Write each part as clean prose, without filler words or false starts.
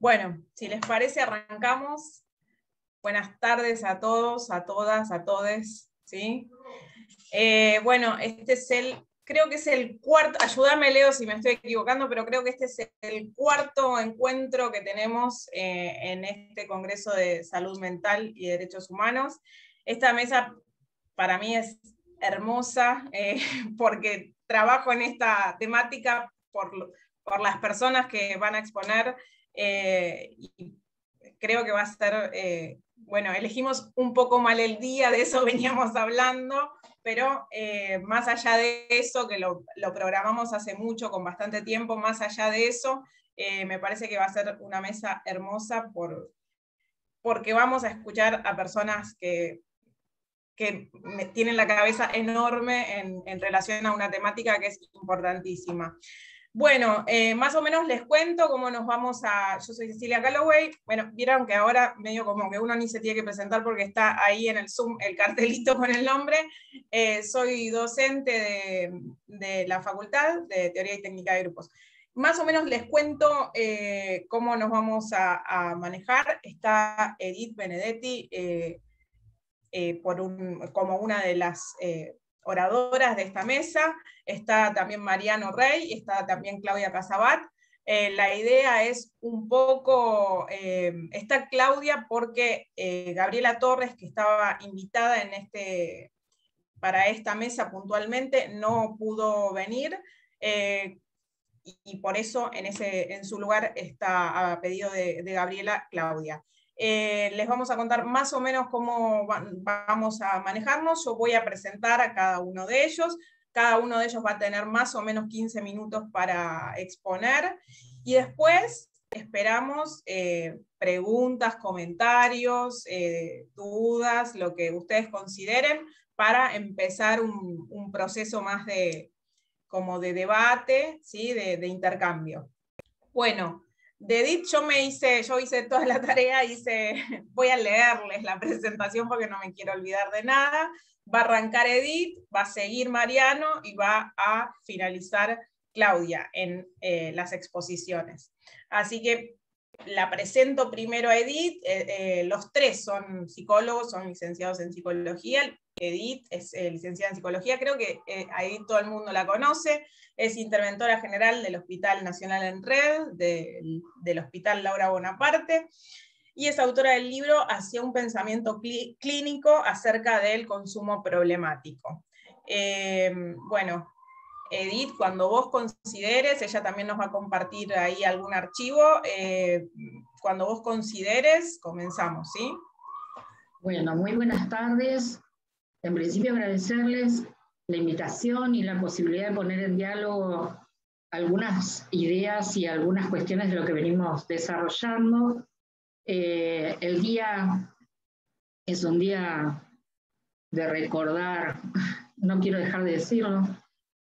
Bueno, si les parece, arrancamos. Buenas tardes a todos, a todas, a todes, ¿sí? Bueno, creo que es el cuarto, ayúdame Leo si me estoy equivocando, pero creo que este es el cuarto encuentro que tenemos en este Congreso de Salud Mental y Derechos Humanos. Esta mesa para mí es hermosa porque trabajo en esta temática por las personas que van a exponer y creo que va a ser, bueno, elegimos un poco mal el día, de eso veníamos hablando, pero más allá de eso, que lo programamos hace mucho, con bastante tiempo, más allá de eso, me parece que va a ser una mesa hermosa porque vamos a escuchar a personas que tienen la cabeza enorme en relación a una temática que es importantísima. Bueno, más o menos les cuento cómo nos vamos a... Yo soy Cecilia Calloway. Bueno, vieron que ahora medio como que uno ni se tiene que presentar porque está ahí en el Zoom el cartelito con el nombre. Soy docente de la Facultad de Teoría y Técnica de Grupos. Más o menos les cuento cómo nos vamos a manejar. Está Edith Benedetti como una de las oradoras de esta mesa, está también Mariano Rey, está también Claudia Casabat. La idea es un poco, está Claudia porque Gabriela Torres, que estaba invitada para esta mesa puntualmente, no pudo venir, y por eso en su lugar está a pedido de Gabriela, Claudia. Les vamos a contar más o menos cómo vamos a manejarnos. Yo voy a presentar a cada uno de ellos. Cada uno de ellos va a tener más o menos 15 minutos para exponer. Y después esperamos preguntas, comentarios, dudas, lo que ustedes consideren, para empezar un proceso más como de debate, ¿sí? de intercambio. Bueno, de Edith yo hice toda la tarea, voy a leerles la presentación porque no me quiero olvidar de nada. Va a arrancar Edith, va a seguir Mariano y va a finalizar Claudia en las exposiciones. Así que la presento primero a Edith. Los tres son psicólogos, son licenciados en psicología. Edith es licenciada en psicología, creo que ahí todo el mundo la conoce. Es interventora general del Hospital Nacional en Red, del Hospital Laura Bonaparte, y es autora del libro Hacia un pensamiento clínico acerca del consumo problemático. Bueno, Edith, cuando vos consideres, ella también nos va a compartir ahí algún archivo, cuando vos consideres, comenzamos, ¿sí? Bueno, muy buenas tardes. En principio agradecerles la invitación y la posibilidad de poner en diálogo algunas ideas y algunas cuestiones de lo que venimos desarrollando. El día es un día de recordar, no quiero dejar de decirlo,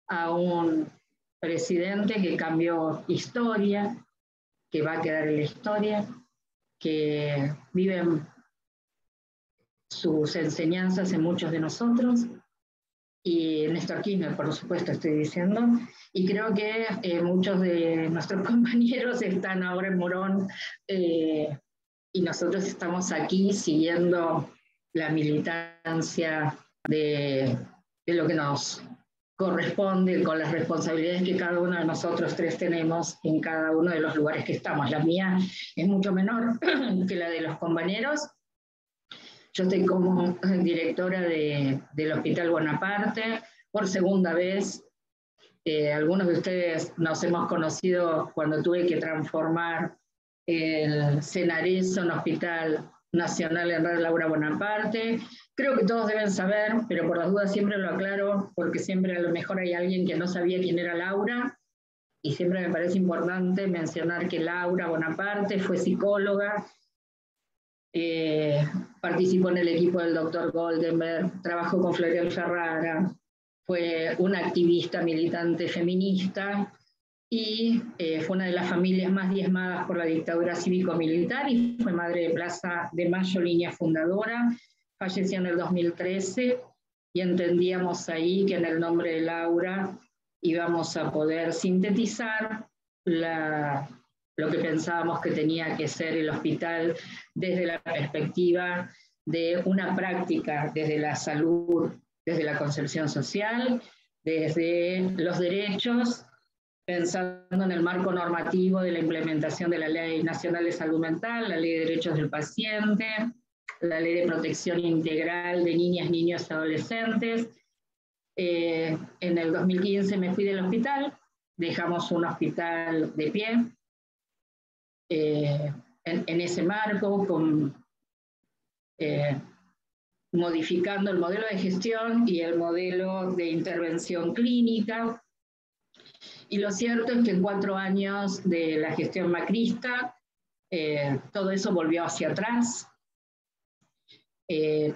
a un presidente que cambió historia, que va a quedar en la historia, que viven sus enseñanzas en muchos de nosotros, y Néstor Kirchner, por supuesto, estoy diciendo, y creo que muchos de nuestros compañeros están ahora en Morón, y nosotros estamos aquí siguiendo la militancia de lo que nos corresponde, con las responsabilidades que cada uno de nosotros tres tenemos en cada uno de los lugares que estamos. La mía es mucho menor que la de los compañeros. Yo estoy como directora del Hospital Bonaparte por segunda vez. Algunos de ustedes nos hemos conocido cuando tuve que transformar el Cenarezo en Hospital Nacional en Red Laura Bonaparte. Creo que todos deben saber, pero por las dudas siempre lo aclaro, porque siempre a lo mejor hay alguien que no sabía quién era Laura, y siempre me parece importante mencionar que Laura Bonaparte fue psicóloga, participó en el equipo del doctor Goldenberg, trabajó con Florial Ferrara, fue una activista militante feminista y fue una de las familias más diezmadas por la dictadura cívico-militar y fue madre de Plaza de Mayo, línea fundadora. Falleció en el 2013 y entendíamos ahí que en el nombre de Laura íbamos a poder sintetizar la lo que pensábamos que tenía que ser el hospital desde la perspectiva de una práctica, desde la salud, desde la concepción social, desde los derechos, pensando en el marco normativo de la implementación de la Ley Nacional de Salud Mental, la Ley de Derechos del Paciente, la Ley de Protección Integral de Niñas, Niños y Adolescentes. En el 2015 me fui del hospital, dejamos un hospital de pie, en ese marco, modificando el modelo de gestión y el modelo de intervención clínica. Y lo cierto es que en 4 años de la gestión macrista, todo eso volvió hacia atrás.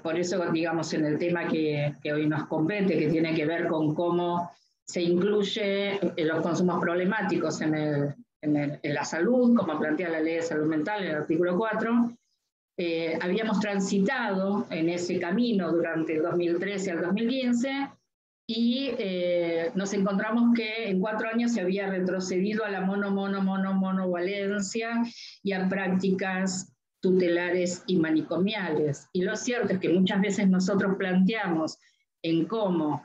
Por eso, digamos, en el tema que hoy nos compete, que tiene que ver con cómo se incluye los consumos problemáticos en la salud, como plantea la Ley de Salud Mental en el artículo 4, habíamos transitado en ese camino durante el 2013 al 2015 y nos encontramos que en 4 años se había retrocedido a la monovalencia y a prácticas tutelares y manicomiales. Y lo cierto es que muchas veces nosotros planteamos en cómo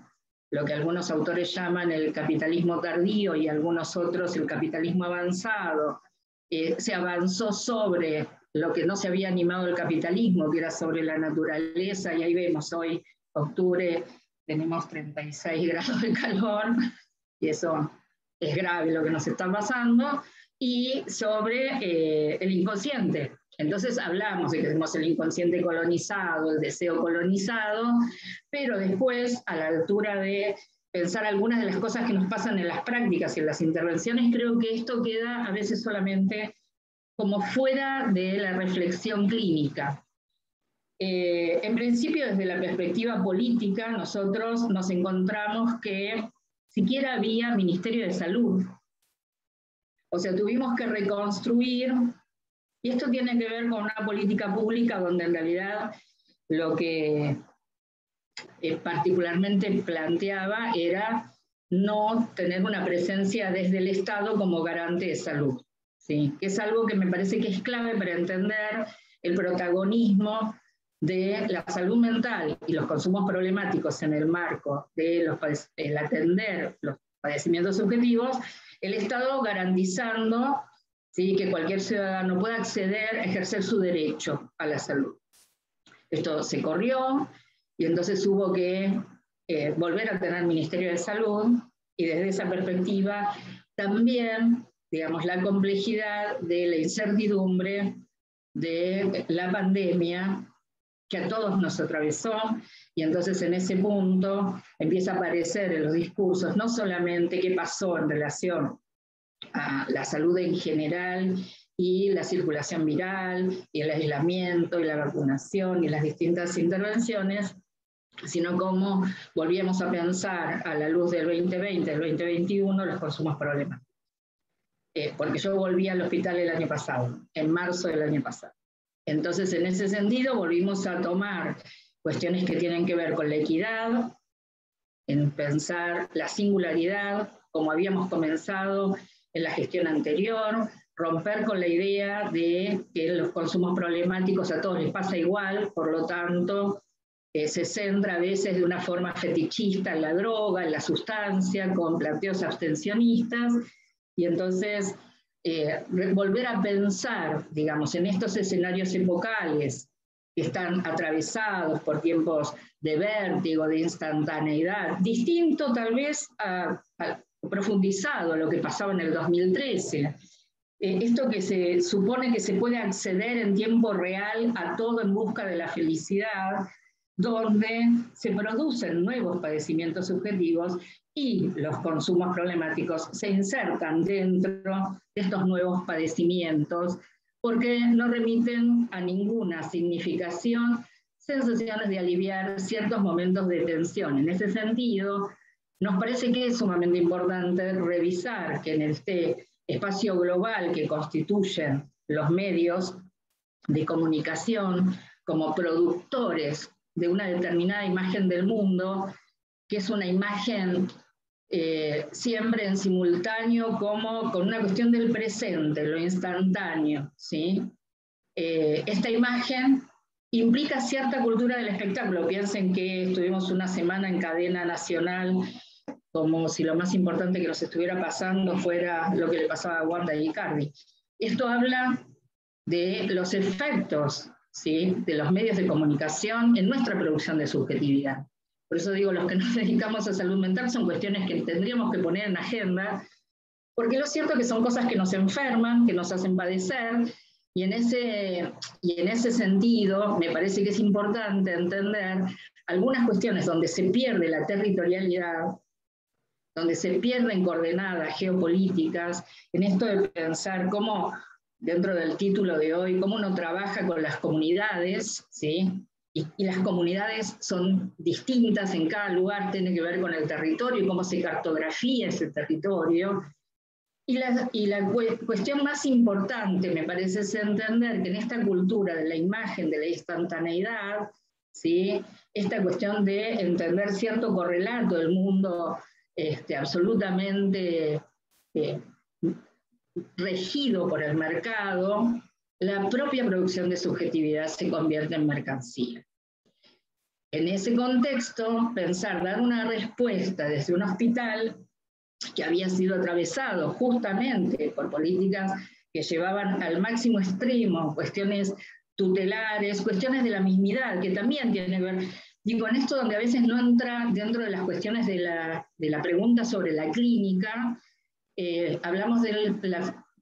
lo que algunos autores llaman el capitalismo tardío y algunos otros el capitalismo avanzado, se avanzó sobre lo que no se había animado el capitalismo, que era sobre la naturaleza, y ahí vemos hoy, octubre, tenemos 36 grados de calor, y eso es grave lo que nos está pasando, y sobre el inconsciente. Entonces hablamos de que tenemos el inconsciente colonizado, el deseo colonizado, pero después, a la altura de pensar algunas de las cosas que nos pasan en las prácticas y en las intervenciones, creo que esto queda a veces solamente como fuera de la reflexión clínica. En principio, desde la perspectiva política, nosotros nos encontramos que siquiera había Ministerio de Salud. O sea, tuvimos que reconstruir, y esto tiene que ver con una política pública donde en realidad lo que particularmente planteaba era no tener una presencia desde el Estado como garante de salud, ¿sí? Que es algo que me parece que es clave para entender el protagonismo de la salud mental y los consumos problemáticos en el marco de el atender los padecimientos subjetivos, el Estado garantizando, ¿sí?, que cualquier ciudadano pueda acceder a ejercer su derecho a la salud. Esto se corrió y entonces hubo que volver a tener Ministerio de Salud, y desde esa perspectiva también, digamos, la complejidad de la incertidumbre de la pandemia que a todos nos atravesó, y entonces en ese punto empieza a aparecer en los discursos no solamente qué pasó en relación a la salud en general y la circulación viral y el aislamiento y la vacunación y las distintas intervenciones, sino cómo volvíamos a pensar a la luz del 2020, del 2021, los consumos problemáticos. Porque yo volví al hospital el año pasado, en marzo del año pasado. Entonces, en ese sentido, volvimos a tomar cuestiones que tienen que ver con la equidad, en pensar la singularidad, como habíamos comenzado en la gestión anterior, romper con la idea de que los consumos problemáticos a todos les pasa igual, por lo tanto, se centra a veces de una forma fetichista en la droga, en la sustancia, con planteos abstencionistas, y entonces volver a pensar, digamos, en estos escenarios epocales que están atravesados por tiempos de vértigo, de instantaneidad, distinto tal vez a profundizado a lo que pasaba en el 2013. Esto que se supone que se puede acceder en tiempo real a todo en busca de la felicidad, donde se producen nuevos padecimientos subjetivos y los consumos problemáticos se insertan dentro de estos nuevos padecimientos porque no remiten a ninguna significación, sensaciones de aliviar ciertos momentos de tensión. En ese sentido, nos parece que es sumamente importante revisar que en este espacio global que constituyen los medios de comunicación como productores de una determinada imagen del mundo, que es una imagen siempre en simultáneo como con una cuestión del presente, lo instantáneo, ¿sí? Esta imagen implica cierta cultura del espectáculo. Piensen que estuvimos una semana en cadena nacional, como si lo más importante que nos estuviera pasando fuera lo que le pasaba a Wanda y Icardi. Esto habla de los efectos, ¿sí?, de los medios de comunicación en nuestra producción de subjetividad. Por eso digo, los que nos dedicamos a salud mental son cuestiones que tendríamos que poner en agenda, porque lo cierto es que son cosas que nos enferman, que nos hacen padecer, y en ese sentido me parece que es importante entender algunas cuestiones donde se pierde la territorialidad, donde se pierden coordenadas geopolíticas, en esto de pensar cómo, dentro del título de hoy, cómo uno trabaja con las comunidades, ¿sí? Y las comunidades son distintas en cada lugar, tiene que ver con el territorio, cómo se cartografía ese territorio. Y la cuestión más importante, me parece, es entender que en esta cultura de la imagen, de la instantaneidad, ¿sí?, esta cuestión de entender cierto correlato del mundo absolutamente regido por el mercado, la propia producción de subjetividad se convierte en mercancía. En ese contexto, dar una respuesta desde un hospital que había sido atravesado justamente por políticas que llevaban al máximo extremo cuestiones tutelares, cuestiones de la mismidad, que también tiene que ver, digo, en esto donde a veces no entra dentro de las cuestiones de la pregunta sobre la clínica, hablamos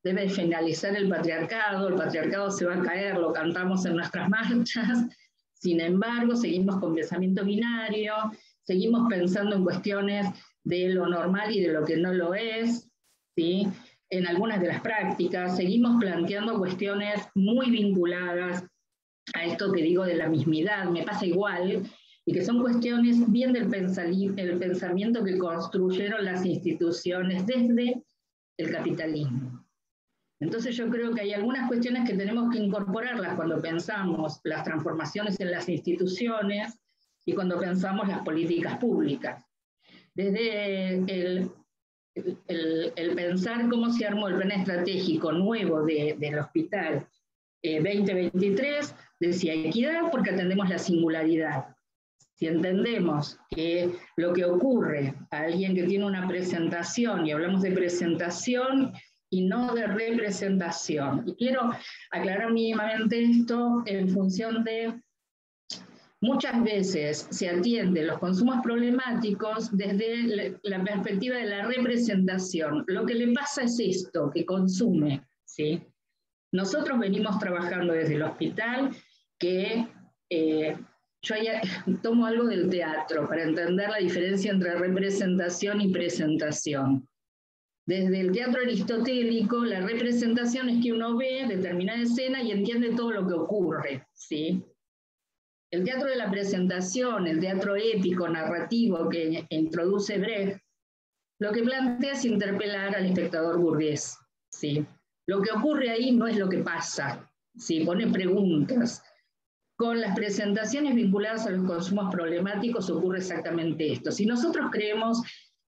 debe finalizar el patriarcado se va a caer, lo cantamos en nuestras marchas, sin embargo, seguimos con pensamiento binario, seguimos pensando en cuestiones de lo normal y de lo que no lo es, ¿sí? En algunas de las prácticas, seguimos planteando cuestiones muy vinculadas a esto que digo de la mismidad, me pasa igual, y que son cuestiones bien del pensamiento que construyeron las instituciones desde el capitalismo. Entonces yo creo que hay algunas cuestiones que tenemos que incorporarlas cuando pensamos las transformaciones en las instituciones y cuando pensamos las políticas públicas. Desde el pensar cómo se armó el plan estratégico nuevo del hospital 2023, decía equidad porque atendemos la singularidad. Si entendemos que lo que ocurre a alguien que tiene una presentación, y hablamos de presentación y no de representación, y quiero aclarar mínimamente esto en función de muchas veces se atienden los consumos problemáticos desde la perspectiva de la representación. Lo que le pasa es esto, que consume, ¿sí? Nosotros venimos trabajando desde el hospital, que yo tomo algo del teatro para entender la diferencia entre representación y presentación. Desde el teatro aristotélico, la representación es que uno ve determinada escena y entiende todo lo que ocurre, ¿sí? El teatro de la presentación, el teatro épico, narrativo que introduce Brecht, lo que plantea es interpelar al espectador burgués, ¿sí? Lo que ocurre ahí no es lo que pasa, ¿sí? Pone preguntas. Con las presentaciones vinculadas a los consumos problemáticos ocurre exactamente esto. Si nosotros creemos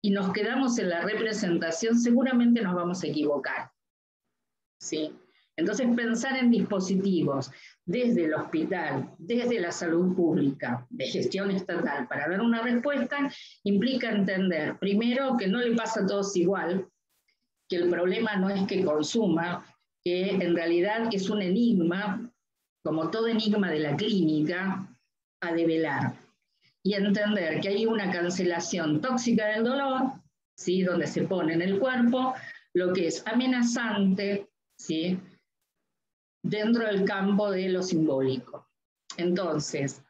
y nos quedamos en la representación, seguramente nos vamos a equivocar, ¿sí? Entonces, pensar en dispositivos desde el hospital, desde la salud pública, de gestión estatal, para dar una respuesta, implica entender, primero, que no le pasa a todos igual, que el problema no es que consuma, que en realidad es un enigma, como todo enigma de la clínica, a develar. Y entender que hay una cancelación tóxica del dolor, ¿sí?, donde se pone en el cuerpo lo que es amenazante, ¿sí?, dentro del campo de lo simbólico. Entonces,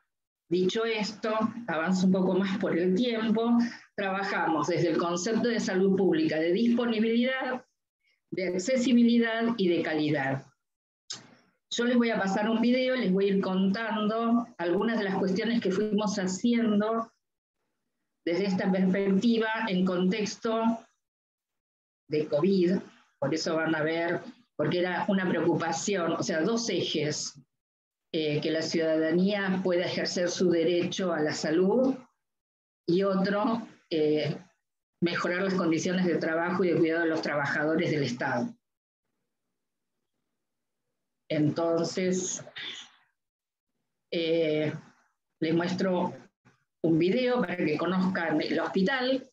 dicho esto, avanzo un poco más por el tiempo, trabajamos desde el concepto de salud pública, de disponibilidad, de accesibilidad y de calidad. Yo les voy a pasar un video, les voy a ir contando algunas de las cuestiones que fuimos haciendo desde esta perspectiva en contexto de COVID, por eso van a ver, porque era una preocupación, o sea, dos ejes, que la ciudadanía pueda ejercer su derecho a la salud, y otro, mejorar las condiciones de trabajo y de cuidado de los trabajadores del Estado. Entonces, les muestro un video para que conozcan el hospital.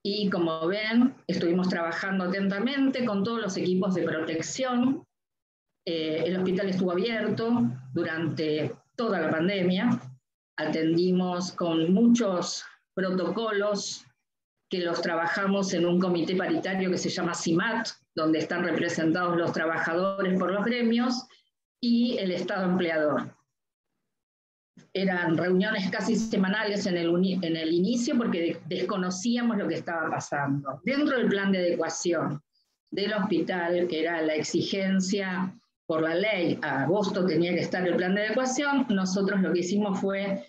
Y como ven, estuvimos trabajando atentamente con todos los equipos de protección. El hospital estuvo abierto durante toda la pandemia. Atendimos con muchos protocolos que los trabajamos en un comité paritario que se llama CIMAT, donde están representados los trabajadores por los gremios y el Estado empleador. Eran reuniones casi semanales en el inicio porque desconocíamos lo que estaba pasando. Dentro del plan de adecuación del hospital, que era la exigencia por la ley, a agosto tenía que estar el plan de adecuación, nosotros lo que hicimos fue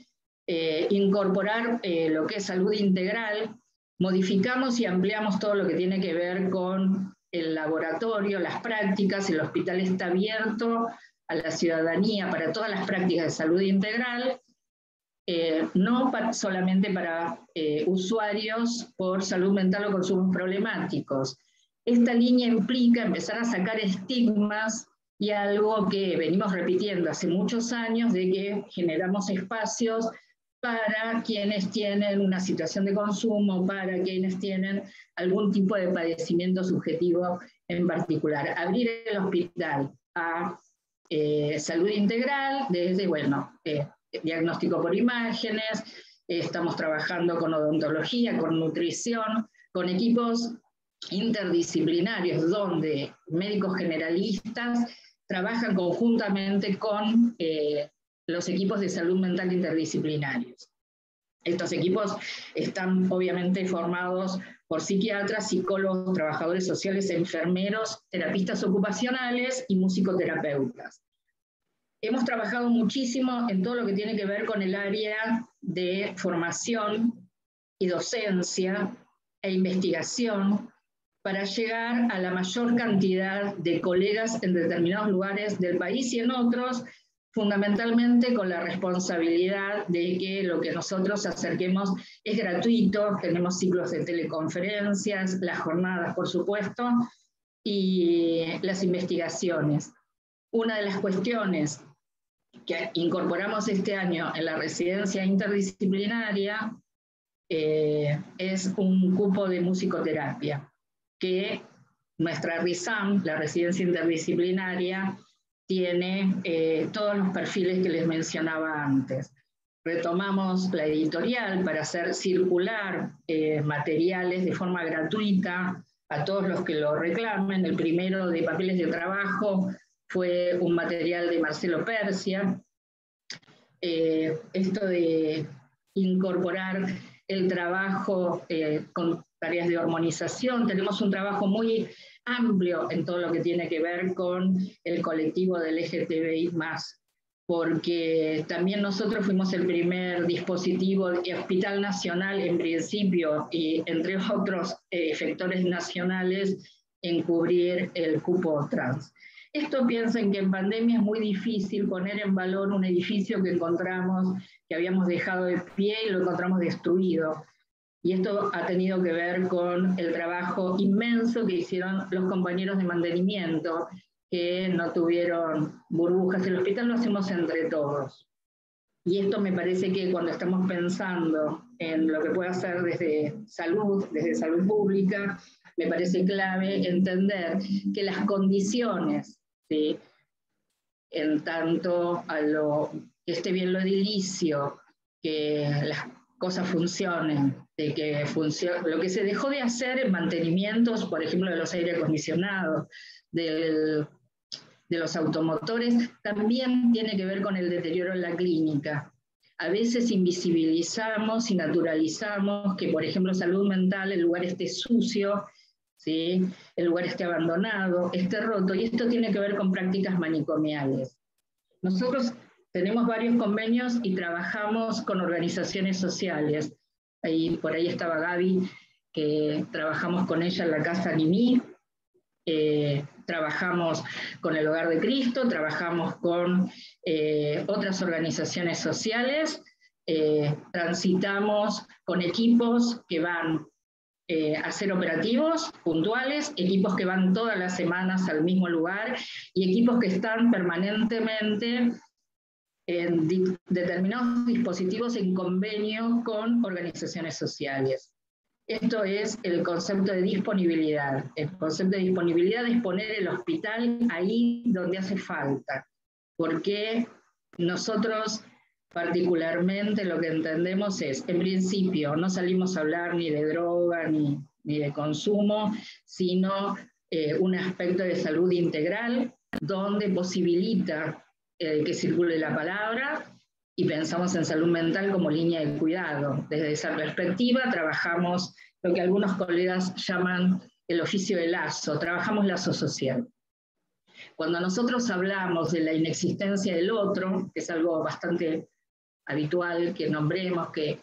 incorporar lo que es salud integral, modificamos y ampliamos todo lo que tiene que ver con el laboratorio, las prácticas, el hospital está abierto a la ciudadanía para todas las prácticas de salud integral, no solamente para usuarios por salud mental o consumos problemáticos. Esta línea implica empezar a sacar estigmas y algo que venimos repitiendo hace muchos años, de que generamos espacios para quienes tienen una situación de consumo, para quienes tienen algún tipo de padecimiento subjetivo en particular. Abrir el hospital a salud integral, desde, bueno, diagnóstico por imágenes, estamos trabajando con odontología, con nutrición, con equipos interdisciplinarios, donde médicos generalistas trabajan conjuntamente con los equipos de salud mental interdisciplinarios. Estos equipos están obviamente formados por psiquiatras, psicólogos, trabajadores sociales, enfermeros, terapistas ocupacionales y musicoterapeutas. Hemos trabajado muchísimo en todo lo que tiene que ver con el área de formación y docencia e investigación para llegar a la mayor cantidad de colegas en determinados lugares del país y en otros, fundamentalmente con la responsabilidad de que lo que nosotros acerquemos es gratuito. Tenemos ciclos de teleconferencias, las jornadas, por supuesto, y las investigaciones. Una de las cuestiones que incorporamos este año en la residencia interdisciplinaria es un cupo de musicoterapia, que nuestra RISAM, la residencia interdisciplinaria, tiene todos los perfiles que les mencionaba antes. Retomamos la editorial para hacer circular materiales de forma gratuita a todos los que lo reclamen. El primero, de papeles de trabajo, fue un material de Marcelo Persia. Esto de incorporar el trabajo con tareas de hormonización, tenemos un trabajo muy amplio en todo lo que tiene que ver con el colectivo del LGTBI+, porque también nosotros fuimos el primer dispositivo de Hospital Nacional, en principio, y entre otros efectores nacionales, en cubrir el cupo trans. Esto, piensen que en pandemia es muy difícil poner en valor un edificio que encontramos, que habíamos dejado de pie y lo encontramos destruido. Y esto ha tenido que ver con el trabajo inmenso que hicieron los compañeros de mantenimiento, que no tuvieron burbujas. El hospital lo hacemos entre todos. Y esto me parece que cuando estamos pensando en lo que puede hacer desde salud pública, me parece clave entender que las condiciones, ¿sí?, en tanto a que esté bien lo edilicio, que las cosas funcionen, de que lo que se dejó de hacer en mantenimientos, por ejemplo, de los aire acondicionados, de los automotores, también tiene que ver con el deterioro en la clínica. A veces invisibilizamos y naturalizamos que, por ejemplo, salud mental, el lugar esté sucio, ¿sí?, el lugar esté abandonado, esté roto, y esto tiene que ver con prácticas manicomiales. Nosotros tenemos varios convenios y trabajamos con organizaciones sociales. Por ahí estaba Gaby, que trabajamos con ella en la Casa Nimí, trabajamos con el Hogar de Cristo, trabajamos con otras organizaciones sociales, transitamos con equipos que van hacer operativos puntuales, equipos que van todas las semanas al mismo lugar y equipos que están permanentemente en determinados dispositivos en convenio con organizaciones sociales. Esto es el concepto de disponibilidad. El concepto de disponibilidad es poner el hospital ahí donde hace falta, porque nosotros particularmente lo que entendemos es, en principio, no salimos a hablar ni de droga ni de consumo, sino un aspecto de salud integral donde posibilita que circule la palabra y pensamos en salud mental como línea de cuidado. Desde esa perspectiva trabajamos lo que algunos colegas llaman el oficio de lazo, trabajamos lazo social. Cuando nosotros hablamos de la inexistencia del otro, que es algo bastante habitual que nombremos, que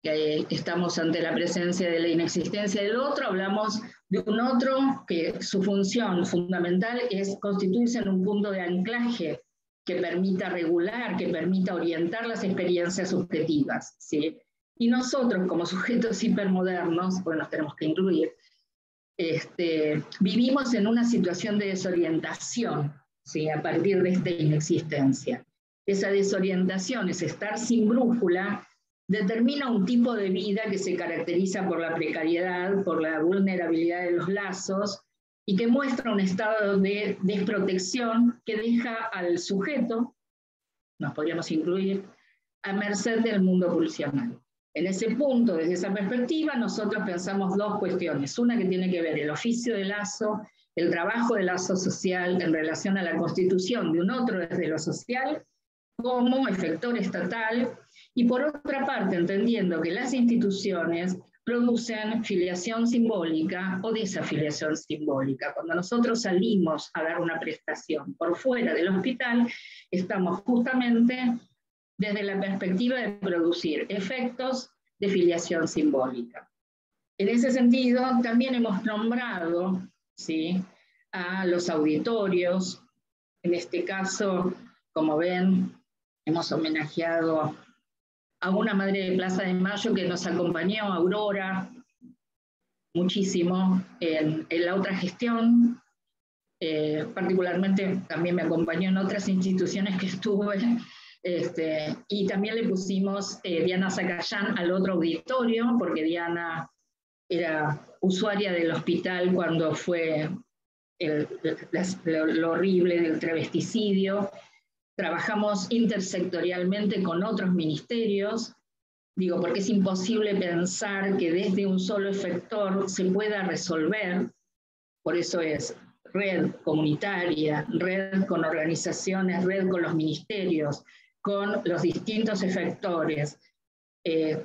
estamos ante la presencia de la inexistencia del otro, hablamos de un otro que su función fundamental es constituirse en un punto de anclaje que permita regular, que permita orientar las experiencias subjetivas, ¿sí? Y nosotros, como sujetos hipermodernos, bueno, nos tenemos que incluir, vivimos en una situación de desorientación, ¿sí? A partir de esta inexistencia. Esa desorientación, ese estar sin brújula, determina un tipo de vida que se caracteriza por la precariedad, por la vulnerabilidad de los lazos, y que muestra un estado de desprotección que deja al sujeto, nos podríamos incluir, a merced del mundo pulsional. En ese punto, desde esa perspectiva, nosotros pensamos dos cuestiones. Una que tiene que ver el oficio de lazo, el trabajo de lazo social en relación a la constitución de un otro desde lo social, como efector estatal, y por otra parte, entendiendo que las instituciones producen filiación simbólica o desafiliación simbólica. Cuando nosotros salimos a dar una prestación por fuera del hospital, estamos justamente desde la perspectiva de producir efectos de filiación simbólica. En ese sentido, también hemos nombrado, ¿sí?, a los auditorios. En este caso, como ven, hemos homenajeado a una madre de Plaza de Mayo que nos acompañó, Aurora, muchísimo en la otra gestión. Particularmente también me acompañó en otras instituciones que estuve, y también le pusimos Diana Zacayán al otro auditorio, porque Diana era usuaria del hospital cuando fue lo horrible del travesticidio. Trabajamos intersectorialmente con otros ministerios, digo, porque es imposible pensar que desde un solo efector se pueda resolver, por eso es red comunitaria, red con organizaciones, red con los ministerios, con los distintos efectores.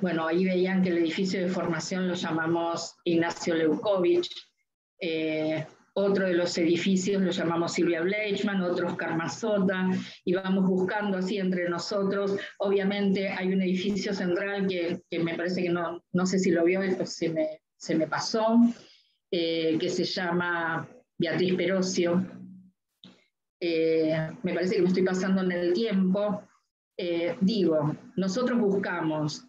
Bueno, ahí veían que el edificio de formación lo llamamos Ignacio Leukovich, otro de los edificios lo llamamos Silvia Bleichmann, otro Oscar Mazota, y vamos buscando así entre nosotros. Obviamente hay un edificio central que me parece que no sé si lo vio, se me pasó, que se llama Beatriz Perocio. Me parece que me estoy pasando en el tiempo. Digo, nosotros buscamos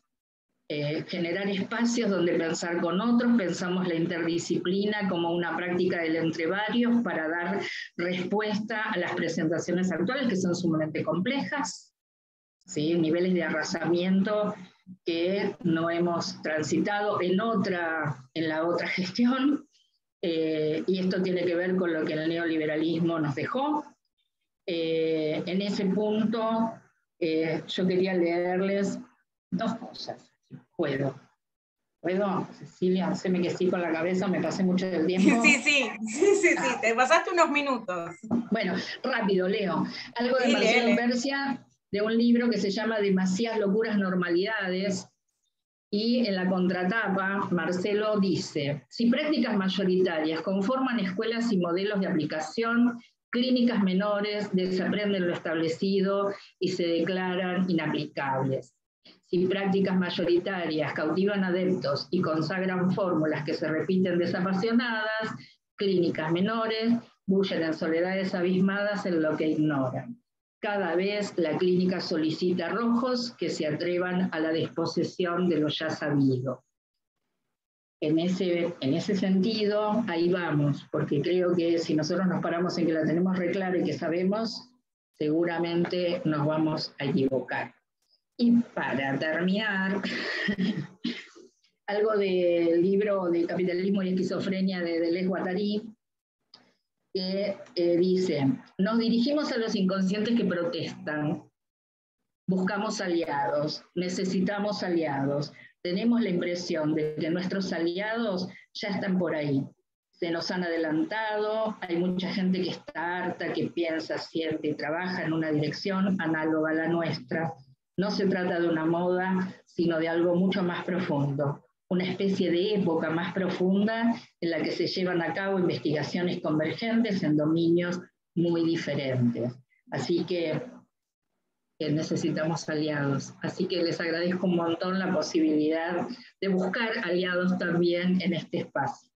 generar espacios donde pensar con otros, pensamos la interdisciplina como una práctica del entre varios para dar respuesta a las presentaciones actuales que son sumamente complejas, ¿sí? Niveles de arrasamiento que no hemos transitado en la otra gestión, y esto tiene que ver con lo que el neoliberalismo nos dejó. En ese punto yo quería leerles dos cosas. ¿Puedo, Cecilia? Haceme que sí con la cabeza, me pasé mucho del tiempo. Sí, te pasaste unos minutos. Bueno, rápido, leo. Algo de Marcelo Persia, de un libro que se llama Demasiadas locuras normalidades, y en la contratapa Marcelo dice: si prácticas mayoritarias conforman escuelas y modelos de aplicación, clínicas menores desaprenden lo establecido y se declaran inaplicables. Si prácticas mayoritarias cautivan adeptos y consagran fórmulas que se repiten desapasionadas, clínicas menores bullen en soledades abismadas en lo que ignoran. Cada vez la clínica solicita rojos que se atrevan a la desposesión de lo ya sabido. en ese sentido, ahí vamos, porque creo que si nosotros nos paramos en que la tenemos re clara y que sabemos, seguramente nos vamos a equivocar. Y para terminar, algo del libro de Capitalismo y Esquizofrenia de Deleuze Guattari, que dice: nos dirigimos a los inconscientes que protestan, buscamos aliados, necesitamos aliados, tenemos la impresión de que nuestros aliados ya están por ahí, se nos han adelantado, hay mucha gente que está harta, que piensa, siente y trabaja en una dirección análoga a la nuestra. No se trata de una moda, sino de algo mucho más profundo, una especie de época más profunda en la que se llevan a cabo investigaciones convergentes en dominios muy diferentes. Así que necesitamos aliados. Así que les agradezco un montón la posibilidad de buscar aliados también en este espacio.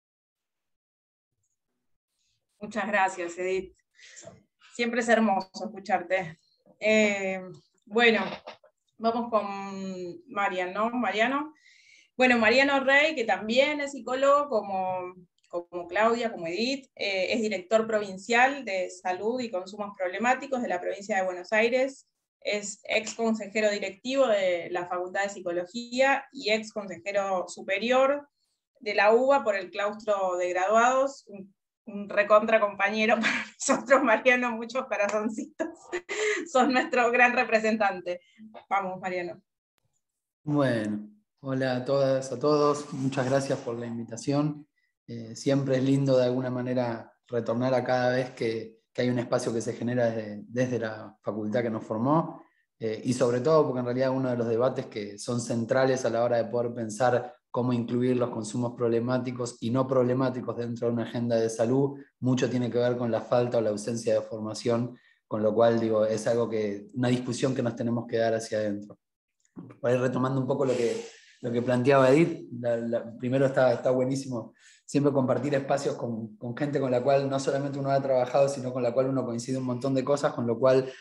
Muchas gracias, Edith. Siempre es hermoso escucharte. Bueno, vamos con Marian, ¿no? Mariano. Bueno, Mariano Rey, que también es psicólogo, como Claudia, como Edith, es director provincial de Salud y Consumos Problemáticos de la provincia de Buenos Aires, es ex consejero directivo de la Facultad de Psicología y ex consejero superior de la UBA por el claustro de graduados, un recontra compañero para nosotros, Mariano, muchos corazoncitos. Sos nuestro gran representante. Vamos, Mariano. Bueno, hola a todas, a todos. Muchas gracias por la invitación. Siempre es lindo de alguna manera retornar a cada vez que hay un espacio que se genera desde la facultad que nos formó. Y sobre todo porque en realidad uno de los debates que son centrales a la hora de poder pensar cómo incluir los consumos problemáticos y no problemáticos dentro de una agenda de salud, mucho tiene que ver con la falta o la ausencia de formación, con lo cual digo, es algo una discusión que nos tenemos que dar hacia adentro. Por ahí retomando un poco lo que planteaba Edith, primero está buenísimo siempre compartir espacios con gente con la cual no solamente uno ha trabajado, sino con la cual uno coincide un montón de cosas, con lo cual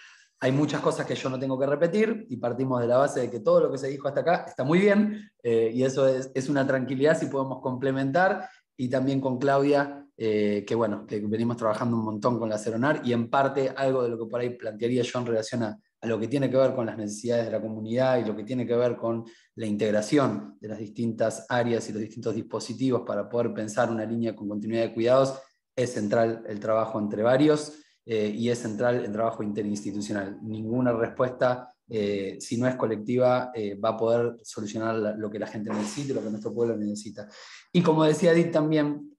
hay muchas cosas que yo no tengo que repetir y partimos de la base de que todo lo que se dijo hasta acá está muy bien, y eso es una tranquilidad si podemos complementar, y también con Claudia, que bueno, que venimos trabajando un montón con la Seronar, y en parte algo de lo que por ahí plantearía yo en relación a lo que tiene que ver con las necesidades de la comunidad y lo que tiene que ver con la integración de las distintas áreas y los distintos dispositivos para poder pensar una línea con continuidad de cuidados, es central el trabajo entre varios, y es central el trabajo interinstitucional. Ninguna respuesta, si no es colectiva, va a poder solucionar lo que la gente necesita, lo que nuestro pueblo necesita. Y como decía Edith también,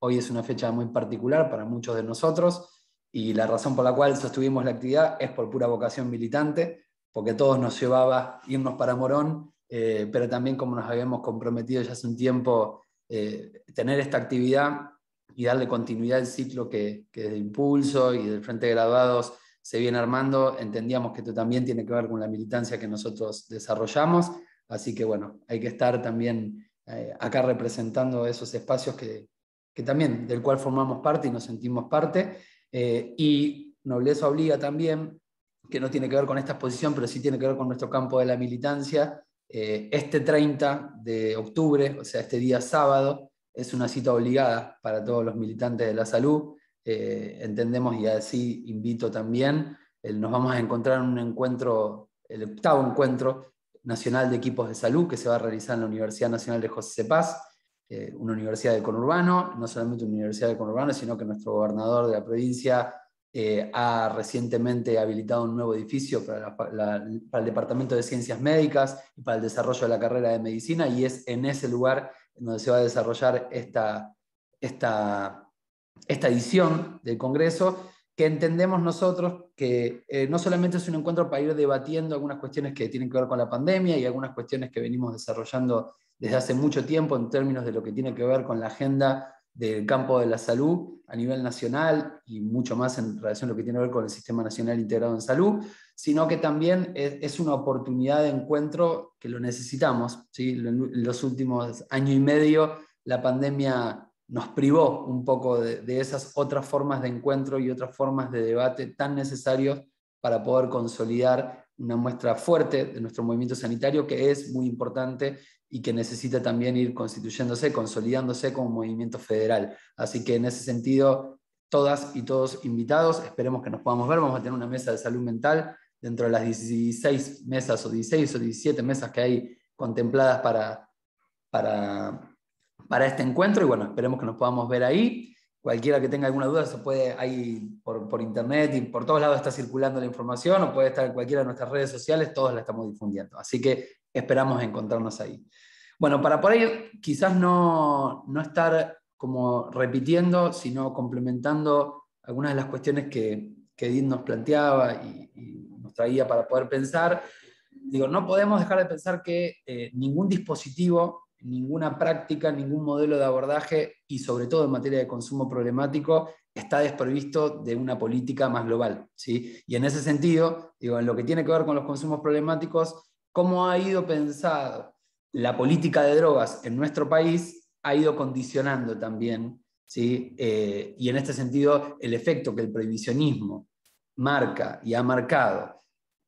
hoy es una fecha muy particular para muchos de nosotros, y la razón por la cual sostuvimos la actividad es por pura vocación militante, porque todos nos llevaba irnos para Morón, pero también como nos habíamos comprometido ya hace un tiempo, tener esta actividad y darle continuidad al ciclo que desde Impulso y del Frente de Graduados se viene armando, entendíamos que esto también tiene que ver con la militancia que nosotros desarrollamos, así que bueno, hay que estar también acá representando esos espacios que también, del cual formamos parte y nos sentimos parte, y nobleza obliga también, que no tiene que ver con esta exposición, pero sí tiene que ver con nuestro campo de la militancia. Este 30 de octubre, o sea, este día sábado, es una cita obligada para todos los militantes de la salud. Entendemos, y así invito también, nos vamos a encontrar en un encuentro, el 8º encuentro nacional de equipos de salud, que se va a realizar en la Universidad Nacional de José Cepaz, una universidad del conurbano, no solamente una universidad del conurbano, sino que nuestro gobernador de la provincia ha recientemente habilitado un nuevo edificio para el Departamento de Ciencias Médicas y para el desarrollo de la carrera de medicina, y es en ese lugar donde se va a desarrollar esta edición del Congreso, que entendemos nosotros que no solamente es un encuentro para ir debatiendo algunas cuestiones que tienen que ver con la pandemia y algunas cuestiones que venimos desarrollando desde hace mucho tiempo en términos de lo que tiene que ver con la agenda del campo de la salud a nivel nacional y mucho más en relación a lo que tiene que ver con el Sistema Nacional Integrado en Salud, sino que también es una oportunidad de encuentro que lo necesitamos, ¿sí? En los últimos año y medio la pandemia nos privó un poco de esas otras formas de encuentro y otras formas de debate tan necesarios para poder consolidar una muestra fuerte de nuestro movimiento sanitario, que es muy importante y que necesita también ir constituyéndose, consolidándose como movimiento federal. Así que en ese sentido, todas y todos invitados, esperemos que nos podamos ver. Vamos a tener una mesa de salud mental dentro de las 16 mesas o 16 o 17 mesas que hay contempladas para este encuentro, y bueno, esperemos que nos podamos ver ahí. Cualquiera que tenga alguna duda se puede, ahí por internet y por todos lados está circulando la información, o puede estar en cualquiera de nuestras redes sociales, todos la estamos difundiendo. Así que esperamos encontrarnos ahí. Bueno, para por ahí quizás no estar como repitiendo, sino complementando algunas de las cuestiones que Edith nos planteaba y nos traía para poder pensar. Digo, no podemos dejar de pensar que ningún dispositivo, ninguna práctica, ningún modelo de abordaje, y sobre todo en materia de consumo problemático, está desprovisto de una política más global, ¿sí? Y en ese sentido, digo, en lo que tiene que ver con los consumos problemáticos, cómo ha ido pensado la política de drogas en nuestro país, ha ido condicionando también, ¿sí? Y en este sentido, el efecto que el prohibicionismo marca y ha marcado,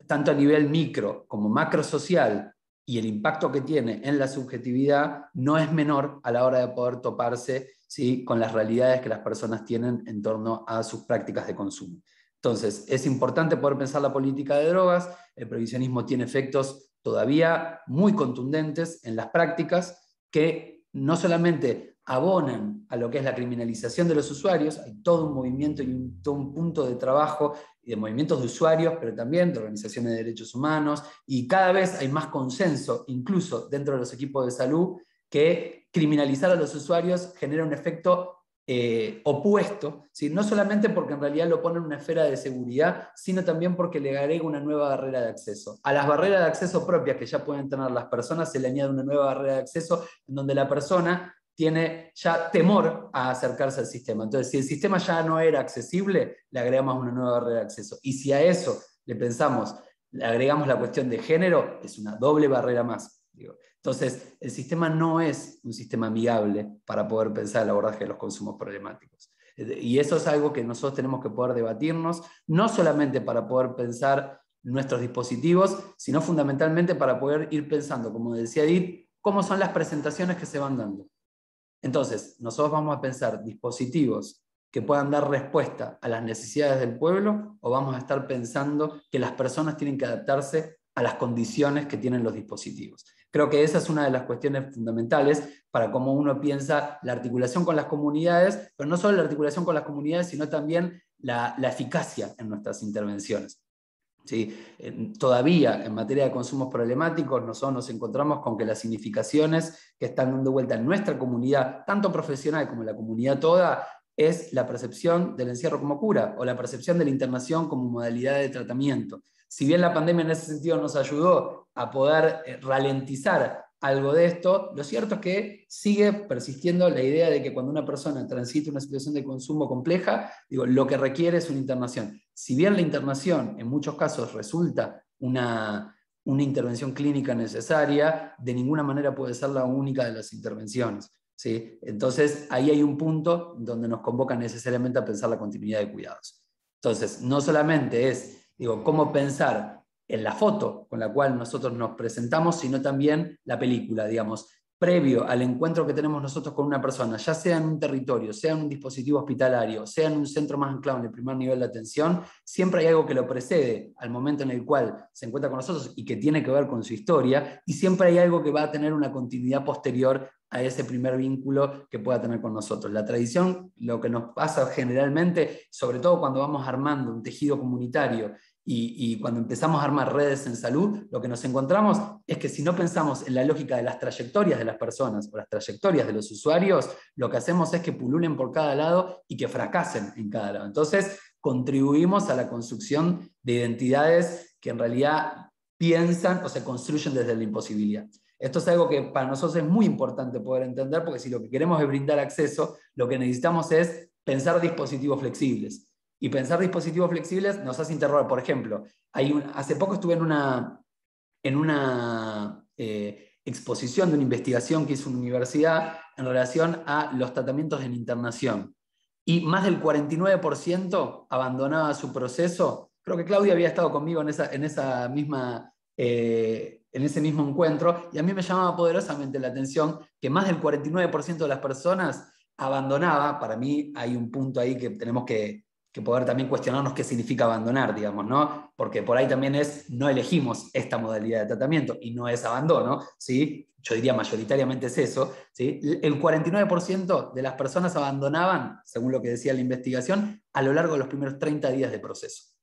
tanto a nivel micro como macro social, y el impacto que tiene en la subjetividad no es menor a la hora de poder toparse, ¿sí?, con las realidades que las personas tienen en torno a sus prácticas de consumo. Entonces, es importante poder pensar la política de drogas. El prohibicionismo tiene efectos todavía muy contundentes en las prácticas que no solamente abonan a lo que es la criminalización de los usuarios, hay todo un movimiento y todo un punto de trabajo y de movimientos de usuarios, pero también de organizaciones de derechos humanos, y cada vez hay más consenso, incluso dentro de los equipos de salud, que criminalizar a los usuarios genera un efecto opuesto, ¿sí? No solamente porque en realidad lo pone en una esfera de seguridad, sino también porque le agrega una nueva barrera de acceso. A las barreras de acceso propias que ya pueden tener las personas se le añade una nueva barrera de acceso en donde la persona tiene ya temor a acercarse al sistema. Entonces, si el sistema ya no era accesible, le agregamos una nueva barrera de acceso. Y si a eso le pensamos, le agregamos la cuestión de género, es una doble barrera más, digo. Entonces, el sistema no es un sistema amigable para poder pensar el abordaje de los consumos problemáticos. Y eso es algo que nosotros tenemos que poder debatirnos, no solamente para poder pensar nuestros dispositivos, sino fundamentalmente para poder ir pensando, como decía Edith, cómo son las presentaciones que se van dando. Entonces, nosotros vamos a pensar dispositivos que puedan dar respuesta a las necesidades del pueblo, o vamos a estar pensando que las personas tienen que adaptarse a las condiciones que tienen los dispositivos. Creo que esa es una de las cuestiones fundamentales para cómo uno piensa la articulación con las comunidades, pero no solo la articulación con las comunidades, sino también la eficacia en nuestras intervenciones. ¿Sí? Todavía en materia de consumos problemáticos nosotros nos encontramos con que las significaciones que están dando vuelta en nuestra comunidad, tanto profesional como en la comunidad toda, es la percepción del encierro como cura, o la percepción de la internación como modalidad de tratamiento. Si bien la pandemia en ese sentido nos ayudó a poder ralentizar algo de esto, lo cierto es que sigue persistiendo la idea de que cuando una persona transita una situación de consumo compleja, lo que requiere es una internación. Si bien la internación en muchos casos resulta una intervención clínica necesaria, de ninguna manera puede ser la única de las intervenciones, ¿sí? Entonces ahí hay un punto donde nos convoca necesariamente a pensar la continuidad de cuidados. Entonces, no solamente es cómo pensar en la foto con la cual nosotros nos presentamos, sino también la película, previo al encuentro que tenemos nosotros con una persona, ya sea en un territorio, sea en un dispositivo hospitalario, sea en un centro más anclado en el primer nivel de atención, siempre hay algo que lo precede al momento en el cual se encuentra con nosotros y que tiene que ver con su historia, y siempre hay algo que va a tener una continuidad posterior a ese primer vínculo que pueda tener con nosotros. La tradición, lo que nos pasa generalmente, sobre todo cuando vamos armando un tejido comunitario y cuando empezamos a armar redes en salud, lo que nos encontramos es que si no pensamos en la lógica de las trayectorias de las personas o las trayectorias de los usuarios, lo que hacemos es que pululen por cada lado y que fracasen en cada lado. Entonces, contribuimos a la construcción de identidades que en realidad piensan o se construyen desde la imposibilidad. Esto es algo que para nosotros es muy importante poder entender, porque si lo que queremos es brindar acceso, lo que necesitamos es pensar dispositivos flexibles. Y pensar dispositivos flexibles nos hace interrogar. Por ejemplo, hace poco estuve en una exposición de una investigación que hizo una universidad en relación a los tratamientos en internación. Y más del 49% abandonaba su proceso. Creo que Claudia había estado conmigo en esa misma en ese mismo encuentro, y a mí me llamaba poderosamente la atención que más del 49% de las personas abandonaba. Para mí hay un punto ahí que tenemos que poder también cuestionarnos qué significa abandonar, digamos, ¿no? Porque por ahí también no elegimos esta modalidad de tratamiento y no es abandono, ¿sí? Yo diría mayoritariamente es eso, ¿sí? El 49% de las personas abandonaban, según lo que decía la investigación, a lo largo de los primeros 30 días de proceso.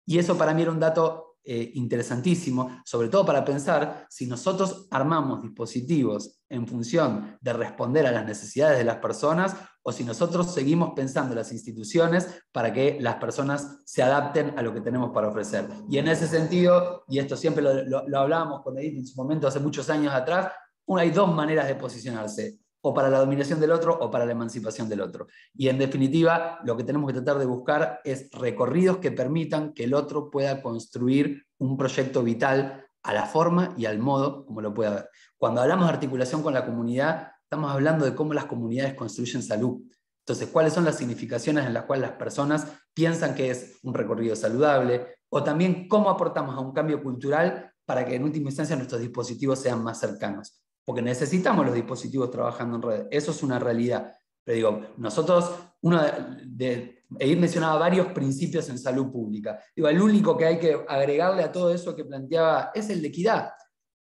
Y eso para mí era un dato interesantísimo, sobre todo para pensar si nosotros armamos dispositivos en función de responder a las necesidades de las personas o si nosotros seguimos pensando las instituciones para que las personas se adapten a lo que tenemos para ofrecer. Y en ese sentido, y esto siempre lo hablábamos con Edith en su momento hace muchos años atrás, hay dos maneras de posicionarse: o para la dominación del otro o para la emancipación del otro. Y en definitiva, lo que tenemos que tratar de buscar es recorridos que permitan que el otro pueda construir un proyecto vital a la forma y al modo como lo pueda ver. Cuando hablamos de articulación con la comunidad, estamos hablando de cómo las comunidades construyen salud. Entonces, ¿cuáles son las significaciones en las cuales las personas piensan que es un recorrido saludable? O también cómo aportamos a un cambio cultural para que en última instancia nuestros dispositivos sean más cercanos. Porque necesitamos los dispositivos trabajando en red, eso es una realidad. Pero digo, nosotros, Edith mencionaba varios principios en salud pública. Digo, el único que hay que agregarle a todo eso que planteaba es el de equidad,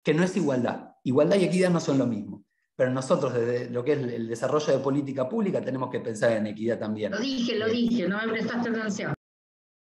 que no es igualdad. Igualdad y equidad no son lo mismo. Pero nosotros, desde lo que es el desarrollo de política pública, tenemos que pensar en equidad también. Lo dije, no me prestaste atención.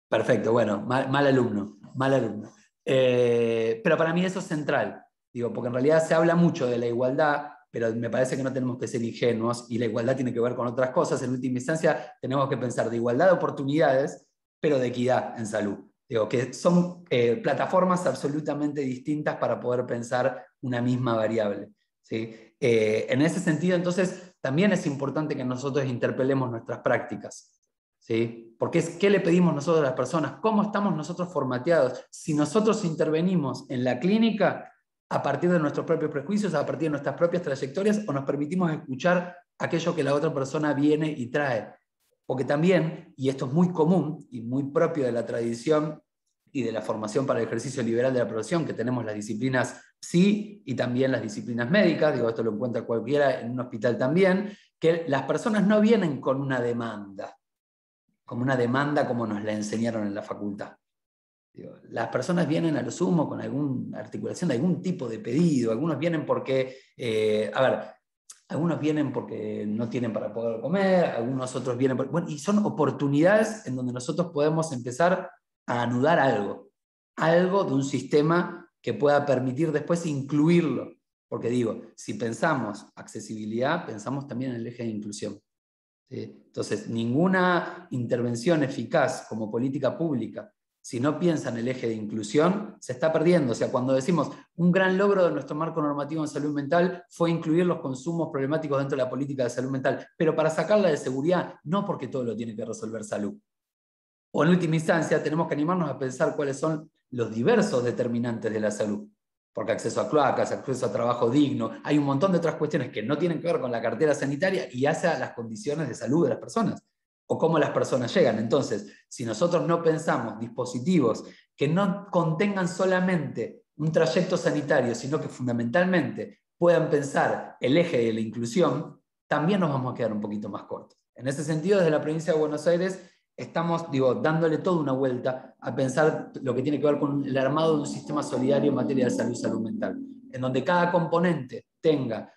Perfecto, bueno, mal alumno, mal alumno. Pero para mí eso es central. Digo, porque en realidad se habla mucho de la igualdad, pero me parece que no tenemos que ser ingenuos y la igualdad tiene que ver con otras cosas. En última instancia, tenemos que pensar de igualdad de oportunidades, pero de equidad en salud. Digo, que son plataformas absolutamente distintas para poder pensar una misma variable, ¿sí? En ese sentido, entonces, también es importante que nosotros interpelemos nuestras prácticas, ¿sí? Porque ¿qué le pedimos nosotros a las personas? ¿Cómo estamos nosotros formateados? Si nosotros intervenimos en la clínica a partir de nuestros propios prejuicios, a partir de nuestras propias trayectorias, o nos permitimos escuchar aquello que la otra persona viene y trae. Porque también, y esto es muy común y muy propio de la tradición y de la formación para el ejercicio liberal de la profesión, que tenemos las disciplinas psi y también las disciplinas médicas, digo, esto lo encuentra cualquiera en un hospital también, que las personas no vienen con una demanda, como nos la enseñaron en la facultad. Las personas vienen a lo sumo con alguna articulación de algún tipo de pedido, algunos vienen porque, algunos vienen porque no tienen para poder comer, algunos otros vienen y son oportunidades en donde nosotros podemos empezar a anudar algo de un sistema que pueda permitir después incluirlo. Porque digo, si pensamos accesibilidad, pensamos también en el eje de inclusión. ¿Sí? Entonces, ninguna intervención eficaz como política pública, si no piensa en el eje de inclusión, se está perdiendo. O sea, cuando decimos un gran logro de nuestro marco normativo en salud mental fue incluir los consumos problemáticos dentro de la política de salud mental, pero para sacarla de seguridad, no porque todo lo tiene que resolver salud. O en última instancia, tenemos que animarnos a pensar cuáles son los diversos determinantes de la salud. Porque acceso a cloacas, acceso a trabajo digno, hay un montón de otras cuestiones que no tienen que ver con la cartera sanitaria y hacia las condiciones de salud de las personas, o cómo las personas llegan. Entonces, si nosotros no pensamos dispositivos que no contengan solamente un trayecto sanitario, sino que fundamentalmente puedan pensar el eje de la inclusión, también nos vamos a quedar un poquito más cortos. En ese sentido, desde la provincia de Buenos Aires, estamos dándole toda una vuelta a pensar lo que tiene que ver con el armado de un sistema solidario en materia de salud y salud mental, en donde cada componente tenga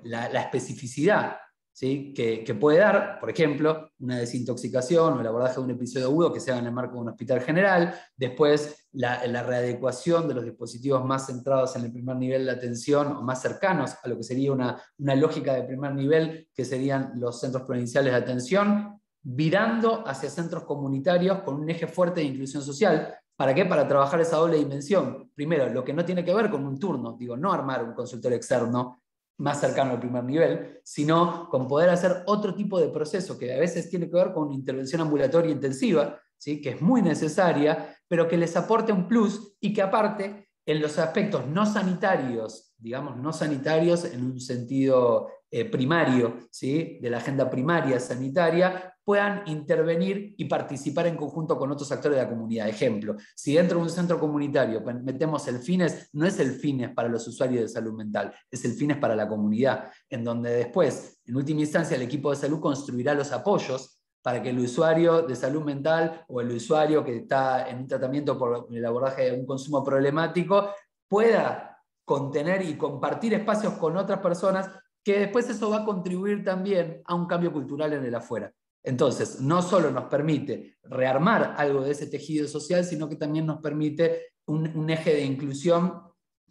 la especificidad, ¿sí? que puede dar, por ejemplo, una desintoxicación o el abordaje de un episodio agudo que se haga en el marco de un hospital general, después la readecuación de los dispositivos más centrados en el primer nivel de atención o más cercanos a lo que sería una lógica de primer nivel, que serían los centros provinciales de atención, virando hacia centros comunitarios con un eje fuerte de inclusión social. ¿Para qué? Para trabajar esa doble dimensión. Primero, lo que no tiene que ver con un turno, no armar un consultorio externo más cercano al primer nivel, sino con poder hacer otro tipo de proceso que a veces tiene que ver con una intervención ambulatoria intensiva, ¿sí? que es muy necesaria, pero que les aporte un plus y que aparte, en los aspectos no sanitarios, digamos no sanitarios en un sentido primario, ¿sí?, de la agenda primaria sanitaria, puedan intervenir y participar en conjunto con otros actores de la comunidad. Ejemplo, si dentro de un centro comunitario metemos el FINES, no es el FINES para los usuarios de salud mental, es el FINES para la comunidad, en donde después, en última instancia, el equipo de salud construirá los apoyos para que el usuario de salud mental o el usuario que está en un tratamiento por el abordaje de un consumo problemático pueda contener y compartir espacios con otras personas, que después eso va a contribuir también a un cambio cultural en el afuera. Entonces, no solo nos permite rearmar algo de ese tejido social, sino que también nos permite un eje de inclusión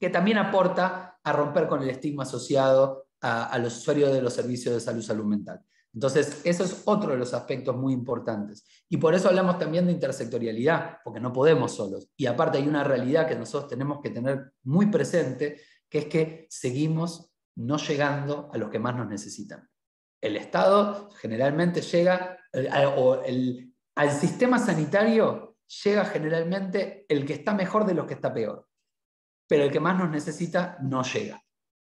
que también aporta a romper con el estigma asociado a los usuarios de los servicios de salud mental. Entonces, eso es otro de los aspectos muy importantes. Y por eso hablamos también de intersectorialidad, porque no podemos solos. Y aparte hay una realidad que nosotros tenemos que tener muy presente, que es que seguimos no llegando a los que más nos necesitan. El Estado generalmente llega, al sistema sanitario llega generalmente el que está mejor de los que está peor, pero el que más nos necesita no llega.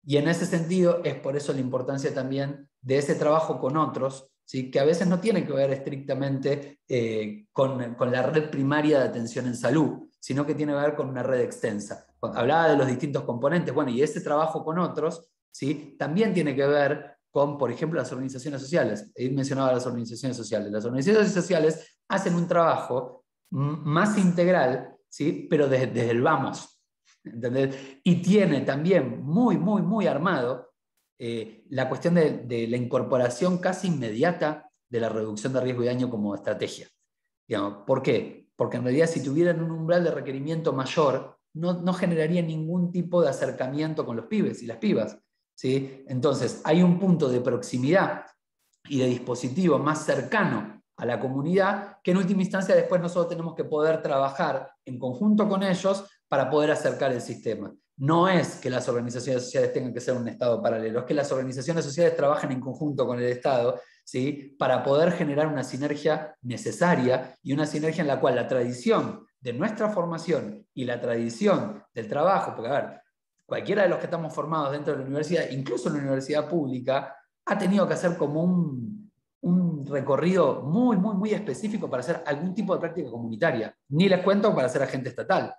Y en ese sentido es por eso la importancia también de ese trabajo con otros, ¿sí?, que a veces no tiene que ver estrictamente con la red primaria de atención en salud, sino que tiene que ver con una red extensa. Cuando hablaba de los distintos componentes, bueno, y ese trabajo con otros, ¿sí?, también tiene que ver con, por ejemplo, las organizaciones sociales. He mencionado a las organizaciones sociales. Las organizaciones sociales hacen un trabajo más integral, ¿sí?, pero desde el vamos. ¿Entendés? Y tiene también muy armado la cuestión de la incorporación casi inmediata de la reducción de riesgo y daño como estrategia. Digamos, ¿por qué? Porque en realidad si tuvieran un umbral de requerimiento mayor, no generaría ningún tipo de acercamiento con los pibes y las pibas, ¿sí? Entonces hay un punto de proximidad y de dispositivo más cercano a la comunidad, que en última instancia después nosotros tenemos que poder trabajar en conjunto con ellos para poder acercar el sistema. No es que las organizaciones sociales tengan que ser un Estado paralelo, es que las organizaciones sociales trabajen en conjunto con el Estado, ¿sí?, para poder generar una sinergia necesaria y una sinergia en la cual la tradición de nuestra formación y la tradición del trabajo, porque a ver, cualquiera de los que estamos formados dentro de la universidad, incluso en la universidad pública, ha tenido que hacer como un recorrido muy específico para hacer algún tipo de práctica comunitaria. Ni les cuento para ser agente estatal.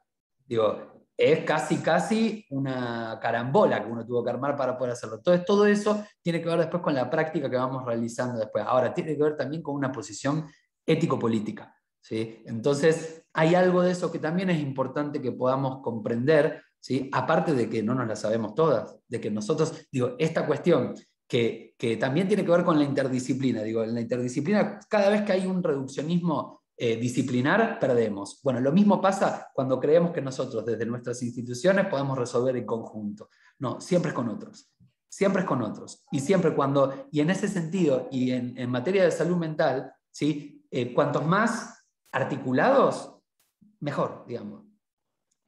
Digo, es casi una carambola que uno tuvo que armar para poder hacerlo. Entonces, todo eso tiene que ver después con la práctica que vamos realizando después. Ahora, tiene que ver también con una posición ético-política, ¿sí? Entonces, hay algo de eso que también es importante que podamos comprender, ¿sí?, aparte de que no nos la sabemos todas, de que nosotros, digo, esta cuestión que también tiene que ver con la interdisciplina. Digo, en la interdisciplina, cada vez que hay un reduccionismo disciplinar, perdemos. Bueno, lo mismo pasa cuando creemos que nosotros desde nuestras instituciones podemos resolver en conjunto. No, siempre es con otros. Siempre es con otros. Y en ese sentido, y en materia de salud mental, ¿sí?, cuantos más articulados, mejor, digamos.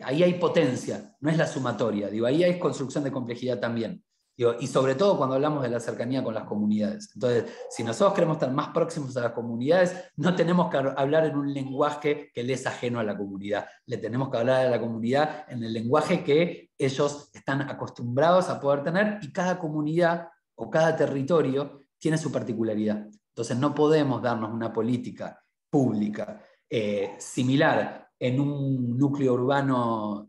Ahí hay potencia, no es la sumatoria. Digo, ahí hay construcción de complejidad también. Digo, y sobre todo cuando hablamos de la cercanía con las comunidades. Entonces, si nosotros queremos estar más próximos a las comunidades, no tenemos que hablar en un lenguaje que le es ajeno a la comunidad. Le tenemos que hablar a la comunidad en el lenguaje que ellos están acostumbrados a poder tener, y cada comunidad o cada territorio tiene su particularidad. Entonces, no podemos darnos una política pública similar en un núcleo urbano.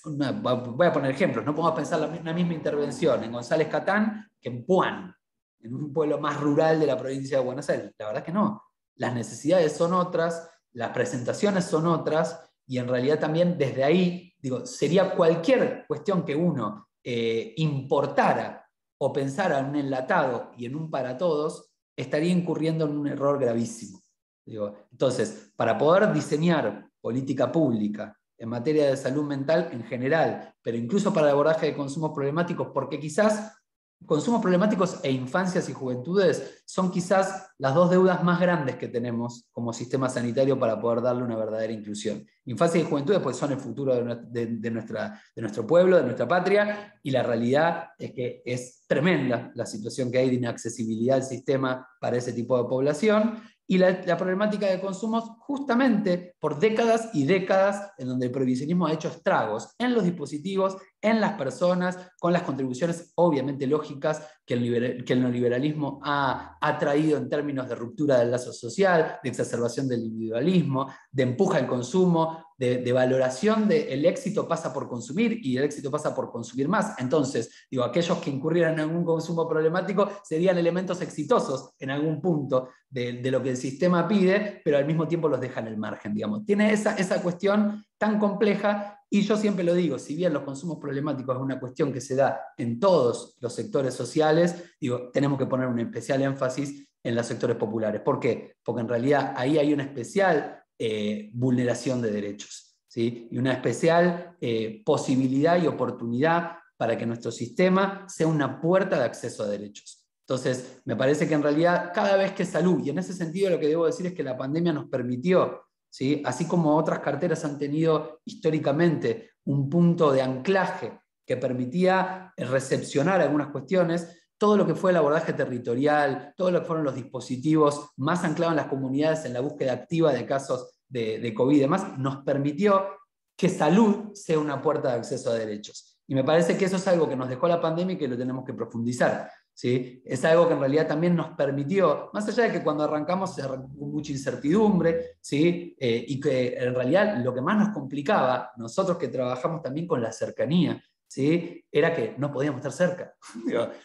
Voy a poner ejemplos, no podemos pensar la misma intervención en González Catán que en Puan, en un pueblo más rural de la provincia de Buenos Aires. La verdad que no. Las necesidades son otras, las presentaciones son otras, y en realidad también desde ahí, digo, sería cualquier cuestión que uno importara o pensara en un enlatado y en un para todos, estaría incurriendo en un error gravísimo. Digo, entonces, para poder diseñar política pública en materia de salud mental en general, pero incluso para el abordaje de consumos problemáticos, porque quizás consumos problemáticos e infancias y juventudes son quizás las dos deudas más grandes que tenemos como sistema sanitario para poder darle una verdadera inclusión. Infancias y juventudes pues son el futuro de nuestro pueblo, de nuestra patria, y la realidad es que es tremenda la situación que hay de inaccesibilidad al sistema para ese tipo de población. Y la problemática de consumos justamente por décadas y décadas en donde el prohibicionismo ha hecho estragos en los dispositivos, en las personas, con las contribuciones obviamente lógicas que el neoliberalismo ha traído en términos de ruptura del lazo social, de exacerbación del individualismo, de empuja al consumo, de valoración de el éxito pasa por consumir y el éxito pasa por consumir más. Entonces, digo, aquellos que incurrieran en algún consumo problemático serían elementos exitosos en algún punto de lo que el sistema pide, pero al mismo tiempo los deja en el margen, digamos. Tiene esa cuestión tan compleja, y yo siempre lo digo, si bien los consumos problemáticos es una cuestión que se da en todos los sectores sociales, digo, tenemos que poner un especial énfasis en los sectores populares. ¿Por qué? Porque en realidad ahí hay una especial vulneración de derechos, ¿sí? Y una especial posibilidad y oportunidad para que nuestro sistema sea una puerta de acceso a derechos. Entonces, me parece que en realidad cada vez que salud, y en ese sentido lo que debo decir es que la pandemia nos permitió, ¿sí? Así como otras carteras han tenido históricamente un punto de anclaje que permitía recepcionar algunas cuestiones, todo lo que fue el abordaje territorial, todo lo que fueron los dispositivos más anclados en las comunidades en la búsqueda activa de casos de COVID y demás, nos permitió que salud sea una puerta de acceso a derechos. Y me parece que eso es algo que nos dejó la pandemia y que lo tenemos que profundizar, ¿sí? Es algo que en realidad también nos permitió, más allá de que cuando arrancamos se arrancó con mucha incertidumbre, ¿sí? Y que en realidad lo que más nos complicaba, nosotros que trabajamos también con la cercanía, ¿sí? Era que no podíamos estar cerca.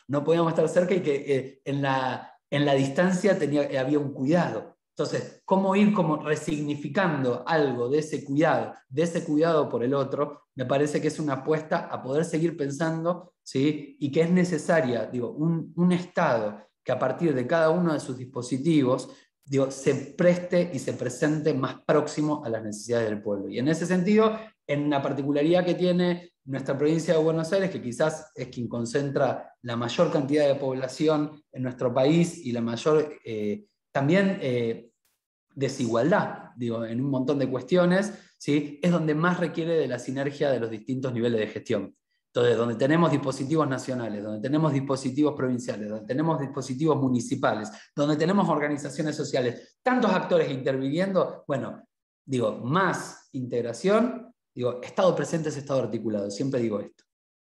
No podíamos estar cerca y que en la distancia había un cuidado. Entonces, cómo ir como resignificando algo de ese cuidado por el otro, me parece que es una apuesta a poder seguir pensando, ¿sí? Y que es necesaria, digo, un Estado que a partir de cada uno de sus dispositivos, digo, se preste y se presente más próximo a las necesidades del pueblo. Y en ese sentido, en una particularidad que tiene nuestra provincia de Buenos Aires, que quizás es quien concentra la mayor cantidad de población en nuestro país y la mayor también desigualdad, digo, en un montón de cuestiones, ¿sí? Es donde más requiere de la sinergia de los distintos niveles de gestión. Entonces, donde tenemos dispositivos nacionales, donde tenemos dispositivos provinciales, donde tenemos dispositivos municipales, donde tenemos organizaciones sociales, tantos actores interviniendo, bueno, digo, más integración, digo, Estado presente es Estado articulado, siempre digo esto.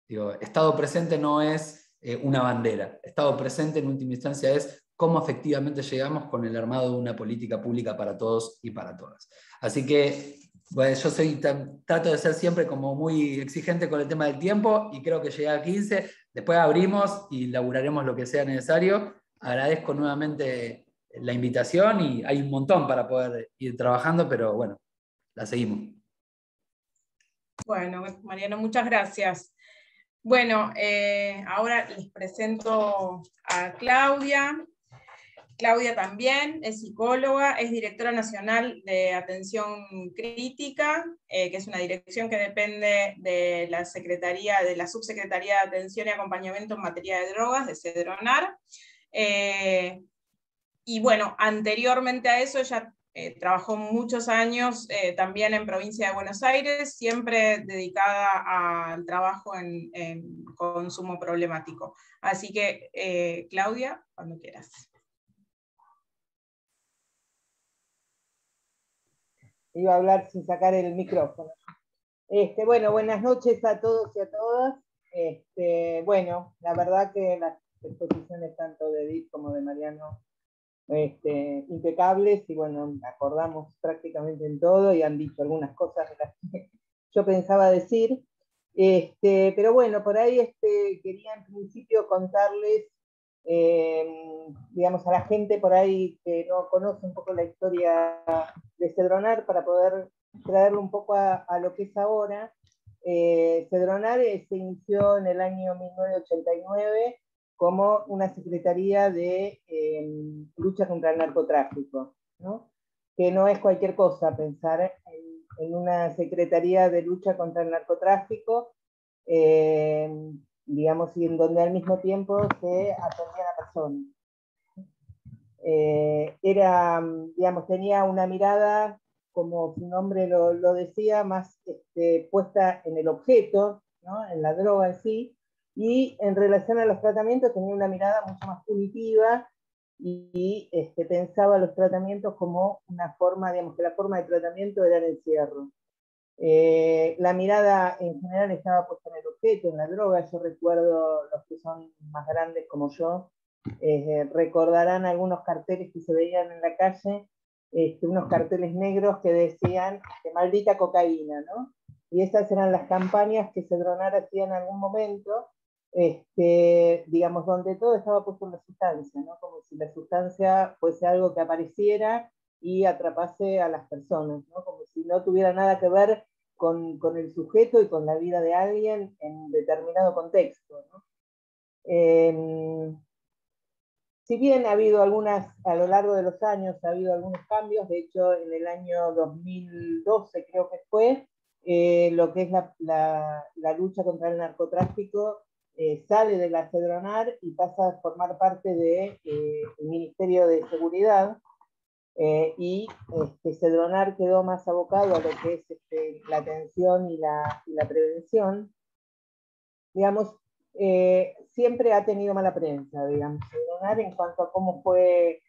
Digo, Estado presente no es una bandera, Estado presente en última instancia es cómo efectivamente llegamos con el armado de una política pública para todos y para todas. Así que bueno, yo trato de ser siempre como muy exigente con el tema del tiempo y creo que llegué a 15, después abrimos y laburaremos lo que sea necesario. Agradezco nuevamente la invitación y hay un montón para poder ir trabajando, pero bueno, la seguimos. Bueno, Mariano, muchas gracias. Bueno, ahora les presento a Claudia. Claudia también es psicóloga, es directora nacional de atención crítica, que es una dirección que depende de la Secretaría, de la Subsecretaría de Atención y Acompañamiento en Materia de Drogas, de CEDRONAR. Y bueno, anteriormente a eso ella trabajó muchos años también en provincia de Buenos Aires, siempre dedicada al trabajo en consumo problemático. Así que, Claudia, cuando quieras. Iba a hablar sin sacar el micrófono. Bueno, buenas noches a todos y a todas. Bueno, la verdad que las exposiciones tanto de Edith como de Mariano impecables, y bueno, acordamos prácticamente en todo y han dicho algunas cosas de las que yo pensaba decir. Pero bueno, por ahí quería en principio contarles, digamos, a la gente por ahí que no conoce un poco la historia de CEDRONAR para poder traerlo un poco a lo que es ahora. CEDRONAR se inició en el año 1989 como una secretaría de lucha contra el narcotráfico, ¿no? Que no es cualquier cosa pensar en una secretaría de lucha contra el narcotráfico, digamos, y en donde al mismo tiempo se atendía a la persona. Digamos, tenía una mirada, como su nombre lo decía, más puesta en el objeto, ¿no? En la droga en sí, y en relación a los tratamientos tenía una mirada mucho más punitiva y pensaba los tratamientos como una forma, digamos, que la forma de tratamiento era el encierro. La mirada en general estaba puesta en el objeto, en la droga. Yo recuerdo, los que son más grandes como yo, recordarán algunos carteles que se veían en la calle, unos carteles negros que decían maldita cocaína, ¿no? Y esas eran las campañas que Sedronar hacía en algún momento, digamos, donde todo estaba puesto en la sustancia, ¿no? Como si la sustancia fuese algo que apareciera y atrapase a las personas, ¿no? Como si no tuviera nada que ver con el sujeto y con la vida de alguien en determinado contexto, ¿no? Si bien ha habido a lo largo de los años, ha habido algunos cambios. De hecho, en el año 2012 creo que fue, lo que es la lucha contra el narcotráfico sale de la Sedronar y pasa a formar parte del Ministerio de Seguridad, y Sedronar quedó más abocado a lo que es la atención y la prevención. Digamos, siempre ha tenido mala prensa, digamos, Sedronar, en cuanto a cómo fue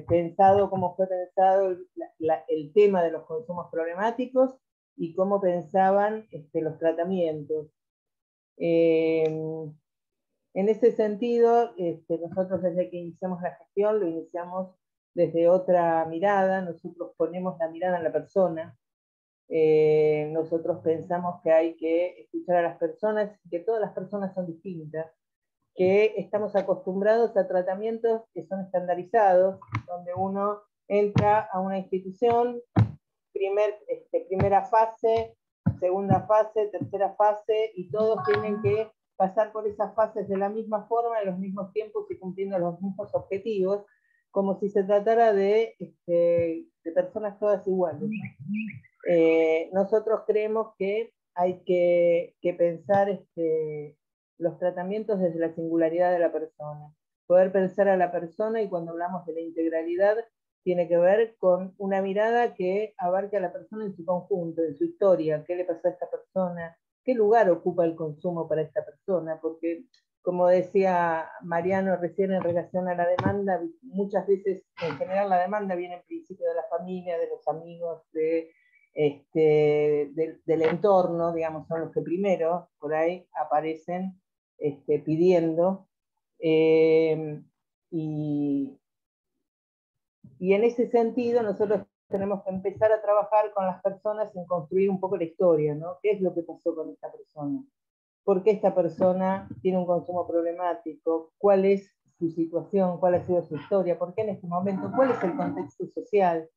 pensado el tema de los consumos problemáticos y cómo pensaban los tratamientos. En ese sentido, nosotros desde que iniciamos la gestión lo iniciamos desde otra mirada. Nosotros ponemos la mirada en la persona. Nosotros pensamos que hay que escuchar a las personas, que todas las personas son distintas, que estamos acostumbrados a tratamientos que son estandarizados, donde uno entra a una institución, primera fase, segunda fase, tercera fase, y todos tienen que pasar por esas fases de la misma forma, en los mismos tiempos y cumpliendo los mismos objetivos, como si se tratara de personas todas iguales. Nosotros creemos que hay que pensar los tratamientos desde la singularidad de la persona. Poder pensar a la persona, y cuando hablamos de la integralidad, tiene que ver con una mirada que abarque a la persona en su conjunto, en su historia, qué le pasó a esta persona, qué lugar ocupa el consumo para esta persona, porque como decía Mariano recién en relación a la demanda, muchas veces, en general, la demanda viene en principio de la familia, de los amigos, del entorno, digamos, son los que primero por ahí aparecen pidiendo. Y en ese sentido nosotros tenemos que empezar a trabajar con las personas en construir un poco la historia, ¿no? ¿Qué es lo que pasó con esta persona? ¿Por qué esta persona tiene un consumo problemático? ¿Cuál es su situación? ¿Cuál ha sido su historia? ¿Por qué en este momento? ¿Cuál es el contexto social?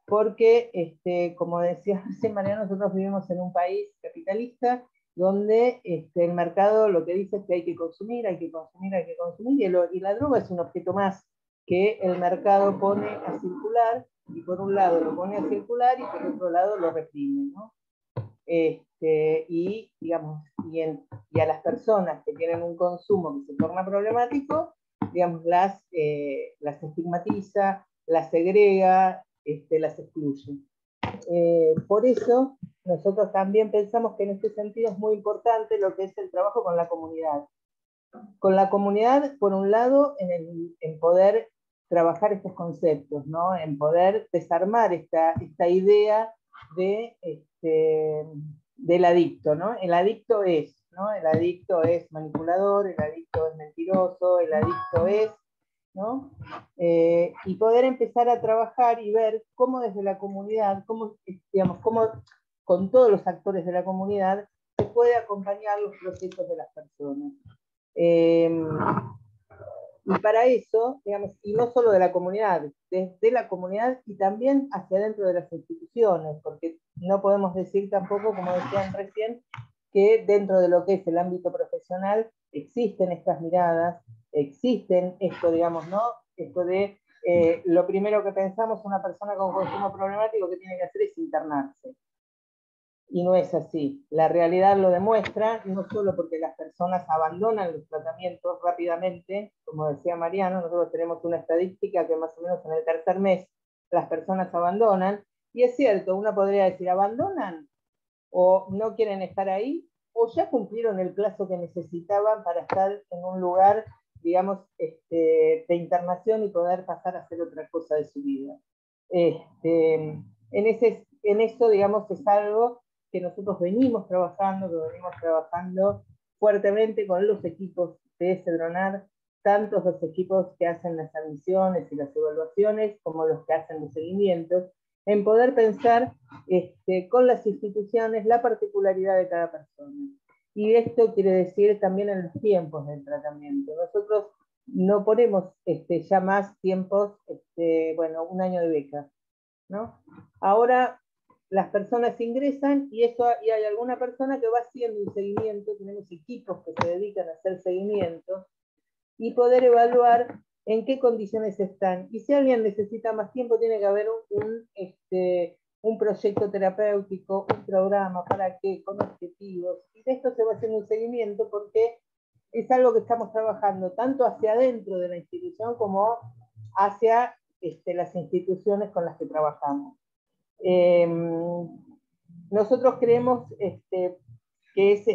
Porque, como decía Mariano, nosotros vivimos en un país capitalista donde el mercado lo que dice es que hay que consumir, hay que consumir, hay que consumir, y la droga es un objeto más que el mercado pone a circular, y por un lado lo pone a circular y por otro lado lo reprime, ¿no? Digamos, y a las personas que tienen un consumo que se torna problemático, digamos, las estigmatiza, las segrega, las excluye. Por eso, nosotros también pensamos que en este sentido es muy importante lo que es el trabajo con la comunidad. Con la comunidad, por un lado, en poder trabajar estos conceptos, ¿no? En poder desarmar esta idea del adicto, ¿no? El adicto es, ¿no? El adicto es manipulador, el adicto es mentiroso, el adicto es, ¿no? Y poder empezar a trabajar y ver cómo desde la comunidad, cómo con todos los actores de la comunidad se puede acompañar los procesos de las personas. Y para eso, digamos, y no solo de la comunidad, desde la comunidad y también hacia dentro de las instituciones, porque no podemos decir tampoco, como decían recién, que dentro de lo que es el ámbito profesional existen estas miradas, existen esto, digamos, ¿no? Esto de lo primero que pensamos, una persona con consumo problemático que tiene que hacer es internarse. Y no es así. La realidad lo demuestra, no solo porque las personas abandonan los tratamientos rápidamente, como decía Mariano, nosotros tenemos una estadística que más o menos en el tercer mes las personas abandonan, y es cierto, uno podría decir, abandonan, o no quieren estar ahí, o ya cumplieron el plazo que necesitaban para estar en un lugar digamos, de internación y poder pasar a hacer otra cosa de su vida. En eso, digamos, es algo que nosotros venimos trabajando fuertemente con los equipos de Cedronar, tanto los equipos que hacen las admisiones y las evaluaciones, como los que hacen los seguimientos, en poder pensar con las instituciones la particularidad de cada persona. Y esto quiere decir también en los tiempos del tratamiento. Nosotros no ponemos ya más tiempos, bueno, 1 año de beca, ¿no? Ahora las personas ingresan y hay alguna persona que va haciendo un seguimiento, tenemos equipos que se dedican a hacer seguimientos y poder evaluar en qué condiciones están. Y si alguien necesita más tiempo, tiene que haber un proyecto terapéutico, un programa, ¿para qué? Con objetivos. Y de esto se va haciendo un seguimiento porque es algo que estamos trabajando tanto hacia adentro de la institución como hacia las instituciones con las que trabajamos. Nosotros creemos que es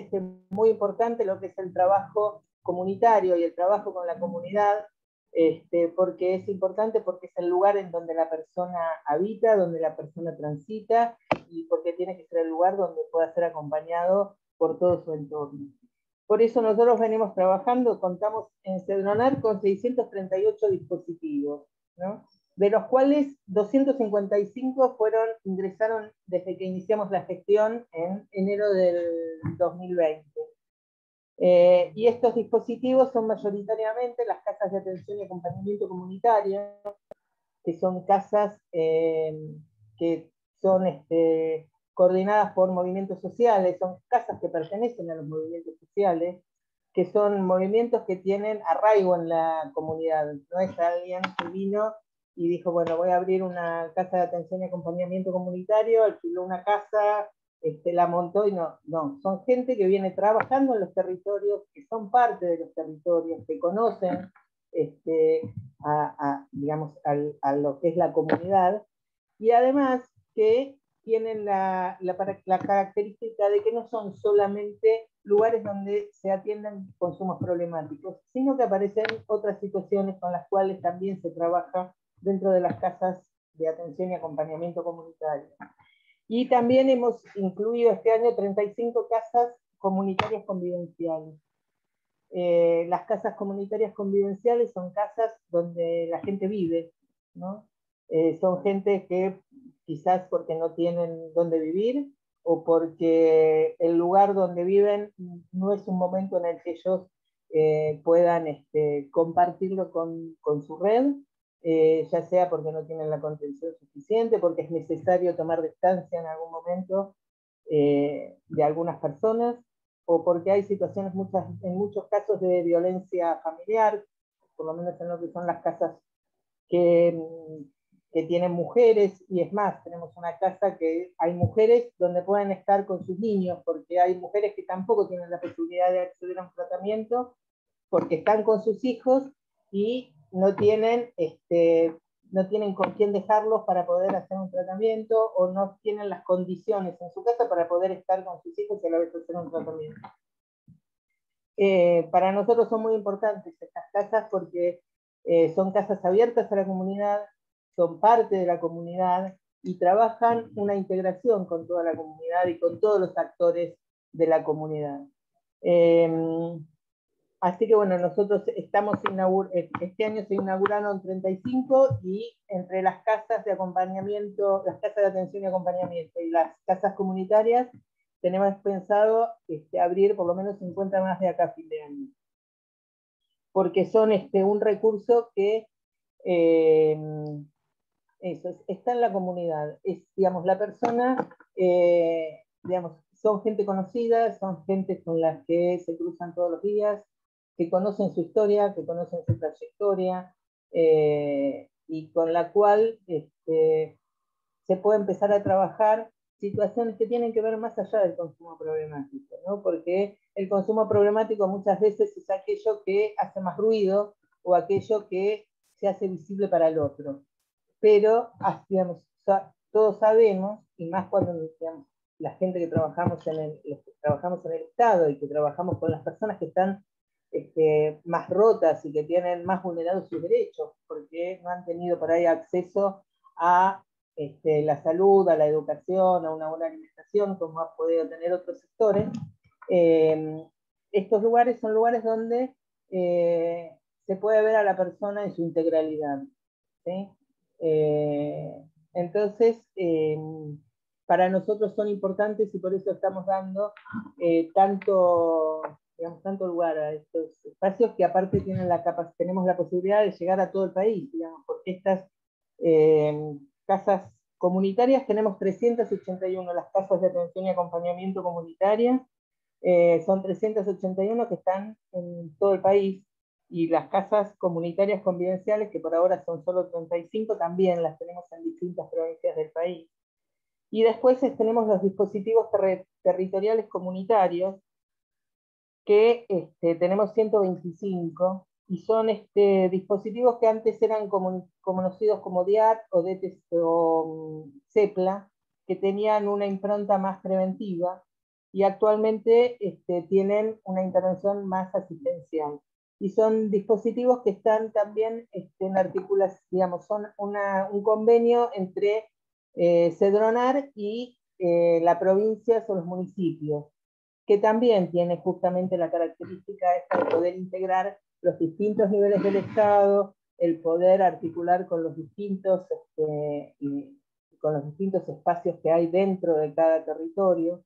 muy importante lo que es el trabajo comunitario y el trabajo con la comunidad, porque es importante porque es el lugar en donde la persona habita, donde la persona transita, y porque tiene que ser el lugar donde pueda ser acompañado por todo su entorno. Por eso nosotros venimos trabajando, contamos en Cedronar con 638 dispositivos, ¿no? De los cuales 255 ingresaron desde que iniciamos la gestión en enero del 2020. Y estos dispositivos son mayoritariamente las casas de atención y acompañamiento comunitario, que son casas que son coordinadas por movimientos sociales, son casas que pertenecen a los movimientos sociales, que son movimientos que tienen arraigo en la comunidad. No es alguien que vino y dijo, bueno, voy a abrir una casa de atención y acompañamiento comunitario, alquiló una casa, la montó y no, son gente que viene trabajando en los territorios, que son parte de los territorios, que conocen digamos, a lo que es la comunidad, y además que tienen la característica de que no son solamente lugares donde se atienden consumos problemáticos, sino que aparecen otras situaciones con las cuales también se trabaja dentro de las casas de atención y acompañamiento comunitario. Y también hemos incluido este año 35 casas comunitarias convivenciales. Las casas comunitarias convivenciales son casas donde la gente vive, ¿no? Son gente que quizás porque no tienen dónde vivir o porque el lugar donde viven no es un momento en el que ellos puedan compartirlo con su red, ya sea porque no tienen la contención suficiente, porque es necesario tomar distancia en algún momento de algunas personas, o porque hay situaciones, en muchos casos, de violencia familiar, por lo menos en lo que son las casas que tienen mujeres, y es más, tenemos una casa que hay mujeres donde pueden estar con sus niños, porque hay mujeres que tampoco tienen la posibilidad de acceder a un tratamiento, porque están con sus hijos y no tienen con quién dejarlos para poder hacer un tratamiento, o no tienen las condiciones en su casa para poder estar con sus hijos y a la vez hacer un tratamiento. Para nosotros son muy importantes estas casas porque son casas abiertas a la comunidad, son parte de la comunidad y trabajan una integración con toda la comunidad y con todos los actores de la comunidad. Así que bueno, nosotros este año se inauguraron 35, y entre las casas de acompañamiento, las casas de atención y acompañamiento y las casas comunitarias, tenemos pensado abrir por lo menos 50 más de acá a fin de año. Porque son un recurso que está en la comunidad. Digamos, la persona, digamos, son gente conocida, son gente con las que se cruzan todos los días, que conocen su historia, que conocen su trayectoria, y con la cual se puede empezar a trabajar situaciones que tienen que ver más allá del consumo problemático, ¿no? Porque el consumo problemático muchas veces es aquello que hace más ruido o aquello que se hace visible para el otro. Pero, digamos, todos sabemos, y más cuando, digamos, la gente que trabajamos en el Estado y que trabajamos con las personas que están más rotas y que tienen más vulnerados sus derechos, porque no han tenido por ahí acceso a la salud, a la educación, a una buena alimentación, como han podido tener otros sectores. Estos lugares son lugares donde se puede ver a la persona en su integralidad, ¿sí? Entonces, para nosotros son importantes y por eso estamos dando tanto lugar a estos espacios que aparte tienen tenemos la posibilidad de llegar a todo el país, digamos, porque estas casas comunitarias tenemos 381, las casas de atención y acompañamiento comunitarias, son 381 que están en todo el país, y las casas comunitarias convivenciales, que por ahora son solo 35, también las tenemos en distintas provincias del país. Y después tenemos los dispositivos territoriales comunitarios, que tenemos 125, y son dispositivos que antes eran conocidos como DIAT o CEPLA, que tenían una impronta más preventiva, y actualmente tienen una intervención más asistencial. Y son dispositivos que están también en articulación, digamos, son un convenio entre Cedronar y la provincia o los municipios, que también tiene justamente la característica esta de poder integrar los distintos niveles del Estado, el poder articular con los distintos espacios que hay dentro de cada territorio.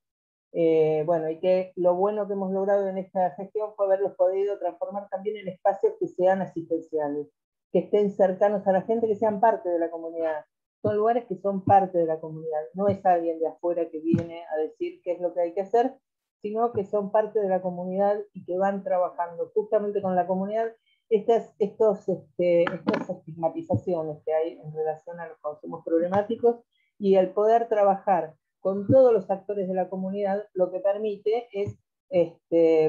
Bueno, y que lo bueno que hemos logrado en esta gestión fue haberlos podido transformar también en espacios que sean asistenciales, que estén cercanos a la gente, que sean parte de la comunidad. Son lugares que son parte de la comunidad, no es alguien de afuera que viene a decir qué es lo que hay que hacer, sino que son parte de la comunidad y que van trabajando justamente con la comunidad estas estigmatizaciones que hay en relación a los consumos problemáticos, y el poder trabajar con todos los actores de la comunidad lo que permite es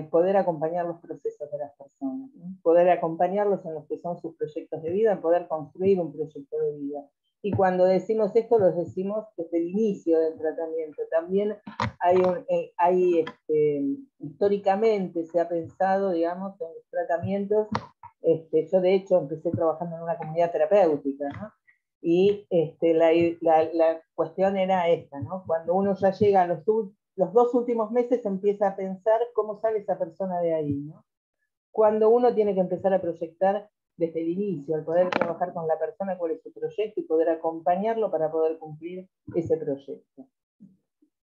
poder acompañar los procesos de las personas, ¿no? Poder acompañarlos en lo que son sus proyectos de vida, en poder construir un proyecto de vida. Y cuando decimos esto, lo decimos desde el inicio del tratamiento. También históricamente se ha pensado, digamos, en los tratamientos. Yo de hecho empecé trabajando en una comunidad terapéutica, ¿no? Y la cuestión era esta, ¿no? Cuando uno ya llega a los 2 últimos meses, empieza a pensar cómo sale esa persona de ahí, ¿no? Cuando uno tiene que empezar a proyectar desde el inicio, al poder trabajar con la persona, cuál es su proyecto, y poder acompañarlo para poder cumplir ese proyecto.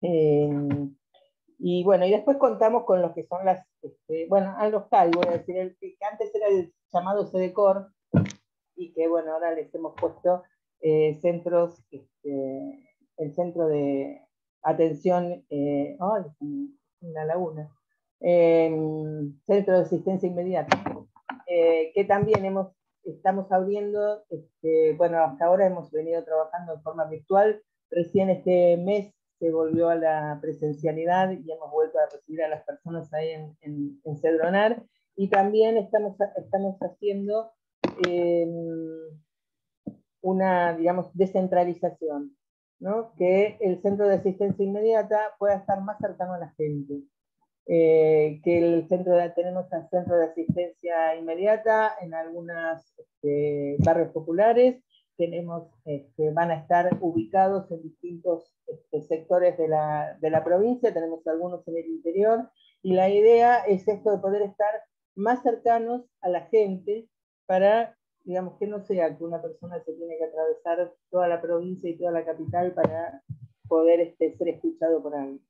Y bueno, y después contamos con los que son a los CAI, voy a decir, el que antes era el llamado CEDECOR, y que bueno, ahora les hemos puesto centros, el centro de atención, en la laguna, centro de asistencia inmediata, que también estamos abriendo, bueno, hasta ahora hemos venido trabajando en forma virtual, recién este mes se volvió a la presencialidad y hemos vuelto a recibir a las personas ahí en Cedronar, y también estamos haciendo una, digamos, descentralización, ¿no? Que el centro de asistencia inmediata pueda estar más cercano a la gente. Que tenemos el centro de asistencia inmediata en algunos barrios populares, van a estar ubicados en distintos sectores de la provincia, tenemos algunos en el interior, y la idea es esto de poder estar más cercanos a la gente para, digamos, que no sea que una persona se tiene que atravesar toda la provincia y toda la capital para poder ser escuchado por alguien.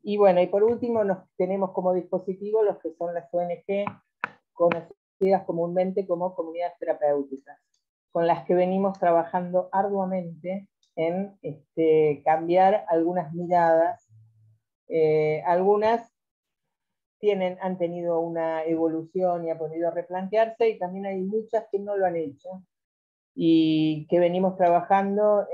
Y bueno, y por último tenemos como dispositivo los que son las ONG, conocidas comúnmente como comunidades terapéuticas, con las que venimos trabajando arduamente en cambiar algunas miradas. Algunas han tenido una evolución y han podido replantearse, y también hay muchas que no lo han hecho, y que venimos trabajando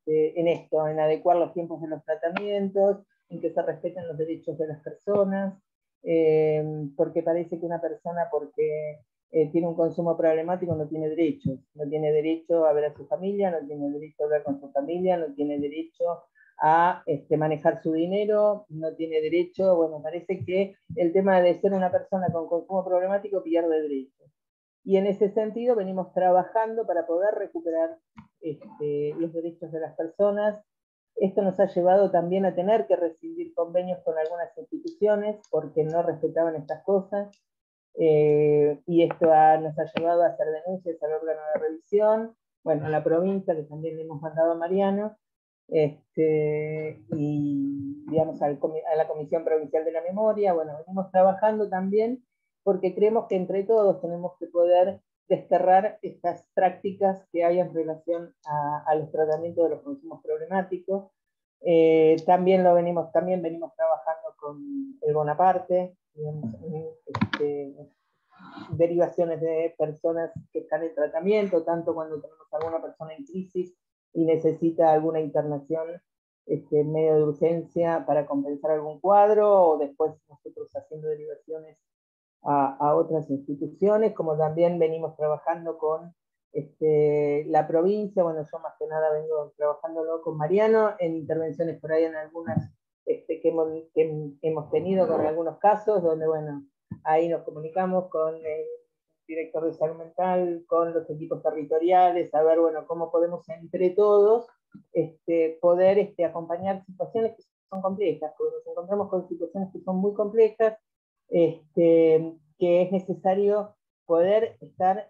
en esto, en adecuar los tiempos de los tratamientos, en que se respeten los derechos de las personas, porque parece que una persona, porque tiene un consumo problemático, no tiene derechos. No tiene derecho a ver a su familia, no tiene derecho a hablar con su familia, no tiene derecho a manejar su dinero, no tiene derecho, bueno, parece que el tema de ser una persona con consumo problemático pierde derechos. Y en ese sentido venimos trabajando para poder recuperar los derechos de las personas. Esto nos ha llevado también a tener que rescindir convenios con algunas instituciones porque no respetaban estas cosas. Y esto nos ha llevado a hacer denuncias al órgano de revisión, bueno, a la provincia, que también le hemos mandado a Mariano, y digamos a la Comisión Provincial de la Memoria. Bueno, venimos trabajando también porque creemos que entre todos tenemos que poder desterrar estas prácticas que hay en relación a los tratamientos de los consumos problemáticos. También venimos trabajando con el Bonaparte, digamos, derivaciones de personas que están en tratamiento, tanto cuando tenemos alguna persona en crisis y necesita alguna internación en medio de urgencia para compensar algún cuadro, o después nosotros haciendo derivaciones a otras instituciones, como también venimos trabajando con la provincia. Bueno, yo más que nada vengo trabajándolo con Mariano en intervenciones por ahí en algunas que hemos tenido con algunos casos, donde bueno, ahí nos comunicamos con el director de salud mental, con los equipos territoriales, a ver, bueno, cómo podemos entre todos poder acompañar situaciones que son complejas, porque nos encontramos con situaciones que son muy complejas, que es necesario poder estar,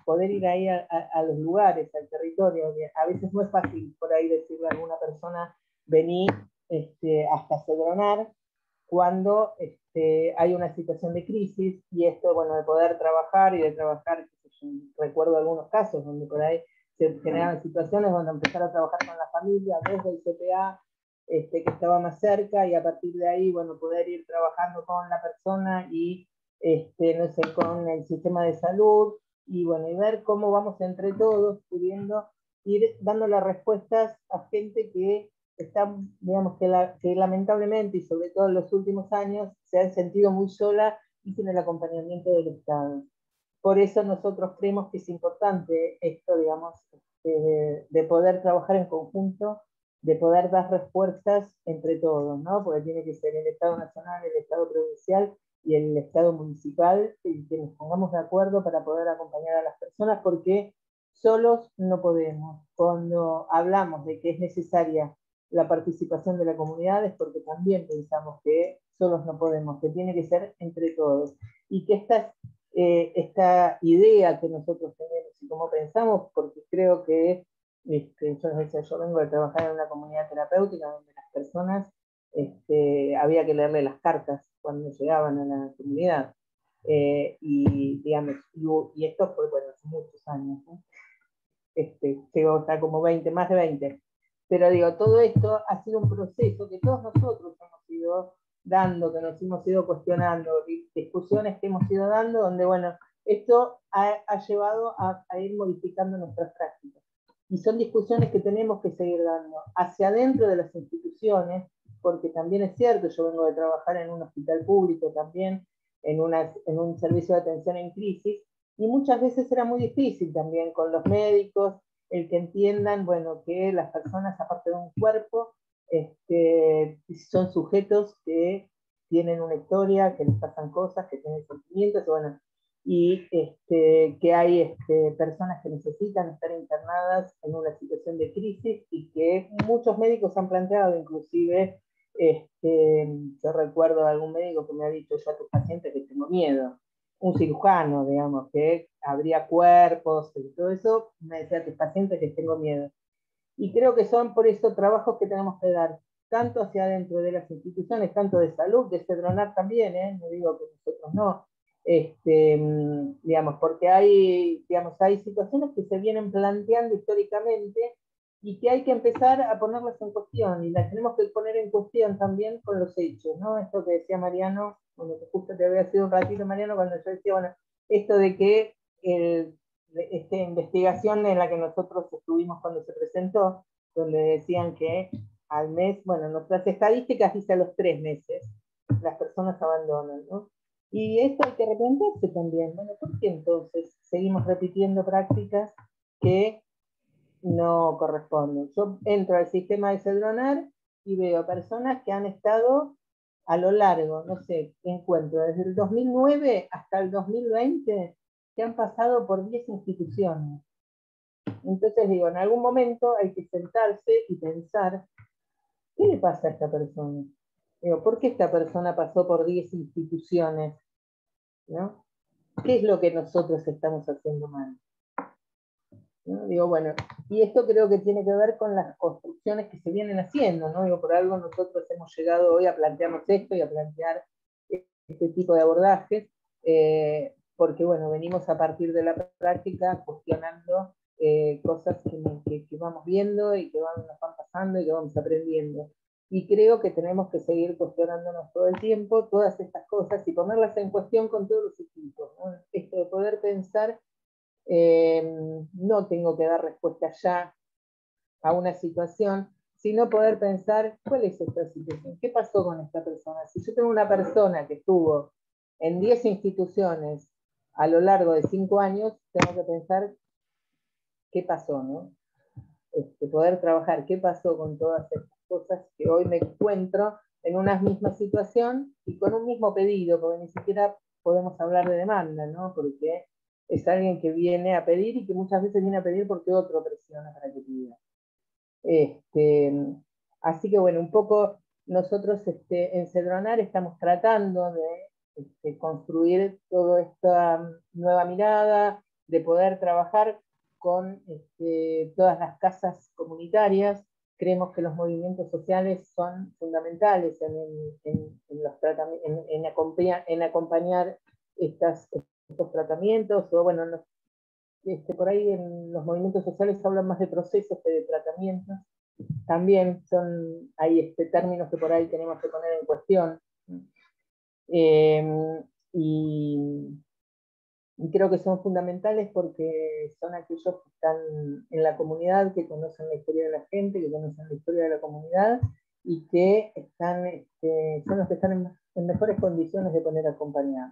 poder ir ahí a los lugares, al territorio. A veces no es fácil por ahí decirle a alguna persona, vení hasta Cedronar, cuando hay una situación de crisis, y esto, bueno, de poder trabajar y de trabajar, recuerdo algunos casos donde por ahí se generaban situaciones donde empezar a trabajar con la familia desde el CPA, que estaba más cerca, y a partir de ahí, bueno, poder ir trabajando con la persona y, no sé, con el sistema de salud, y bueno, y ver cómo vamos entre todos pudiendo ir dando las respuestas a gente que está, digamos, que lamentablemente, y sobre todo en los últimos años, se han sentido muy sola y sin el acompañamiento del Estado. Por eso nosotros creemos que es importante esto, digamos, de poder trabajar en conjunto, de poder dar respuestas entre todos, ¿no? Porque tiene que ser el Estado Nacional, el Estado Provincial y el Estado Municipal, y que nos pongamos de acuerdo para poder acompañar a las personas, porque solos no podemos. Cuando hablamos de que es necesaria la participación de la comunidad, es porque también pensamos que solos no podemos, que tiene que ser entre todos, y que esta idea que nosotros tenemos y cómo pensamos, porque creo que yo vengo de trabajar en una comunidad terapéutica donde las personas había que leerle las cartas cuando llegaban a la comunidad, y digamos, y esto fue, bueno, hace muchos años, ¿no? Llegó hasta como 20, más de 20. Pero digo, todo esto ha sido un proceso que todos nosotros hemos ido dando, que nos hemos ido cuestionando, discusiones que hemos ido dando, donde, bueno, esto ha llevado a ir modificando nuestras prácticas. Y son discusiones que tenemos que seguir dando hacia adentro de las instituciones, porque también es cierto, yo vengo de trabajar en un hospital público también, en un servicio de atención en crisis, y muchas veces era muy difícil también con los médicos, el que entiendan, bueno, que las personas, aparte de un cuerpo, son sujetos que tienen una historia, que les pasan cosas, que tienen sentimientos, bueno, y que hay personas que necesitan estar internadas en una situación de crisis, y que muchos médicos han planteado, inclusive, yo recuerdo a algún médico que me ha dicho: yo a tus pacientes que tengo miedo. Un cirujano, digamos, que abría cuerpos y todo eso, me decía: a tus pacientes que tengo miedo. Y creo que son por eso trabajos que tenemos que dar, tanto hacia adentro de las instituciones, tanto de salud, de Cedronar también, no digo que nosotros no, digamos, porque hay situaciones que se vienen planteando históricamente y que hay que empezar a ponerlas en cuestión, y las tenemos que poner en cuestión también con los hechos, ¿no? Esto que decía Mariano, bueno, que justo te había sido un ratito, Mariano, cuando yo decía, bueno, esto de que esta investigación en la que nosotros estuvimos cuando se presentó, donde decían que al mes, bueno, nuestras estadísticas dice a los 3 meses, las personas abandonan, ¿no? Y esto hay que replantearse también. Bueno, ¿por qué entonces seguimos repitiendo prácticas que no corresponden. Yo entro al sistema de Cedronar y veo personas que han estado a lo largo, no sé, encuentro desde el 2009 hasta el 2020 que han pasado por 10 instituciones. Entonces digo, en algún momento hay que sentarse y pensar, ¿qué le pasa a esta persona? Digo, ¿por qué esta persona pasó por 10 instituciones? ¿No? ¿Qué es lo que nosotros estamos haciendo mal? ¿No? Digo, bueno, y esto creo que tiene que ver con las construcciones que se vienen haciendo, ¿no? Digo, por algo nosotros hemos llegado hoy a plantearnos esto y a plantear este tipo de abordajes, porque, bueno, venimos a partir de la práctica cuestionando cosas que vamos viendo y que nos van pasando y que vamos aprendiendo. Y creo que tenemos que seguir cuestionándonos todo el tiempo todas estas cosas y ponerlas en cuestión con todos los equipos, ¿no? Esto de poder pensar, no tengo que dar respuesta ya a una situación, sino poder pensar cuál es esta situación, qué pasó con esta persona. Si yo tengo una persona que estuvo en 10 instituciones a lo largo de 5 años, tengo que pensar qué pasó, ¿no? Poder trabajar qué pasó con todas estas cosas que hoy me encuentro en una misma situación y con un mismo pedido, porque ni siquiera podemos hablar de demanda, ¿no? Porque es alguien que viene a pedir y que muchas veces viene a pedir porque otro presiona para que pida. Así que bueno, un poco nosotros en Cedronar estamos tratando de construir toda esta nueva mirada, de poder trabajar con todas las casas comunitarias. Creemos que los movimientos sociales son fundamentales en acompañar estos tratamientos, o bueno, por ahí en los movimientos sociales hablan más de procesos que de tratamientos. También hay términos que por ahí tenemos que poner en cuestión. Y creo que son fundamentales porque son aquellos que están en la comunidad, que conocen la historia de la gente, que conocen la historia de la comunidad y que son los que están en mejores condiciones de poder acompañar.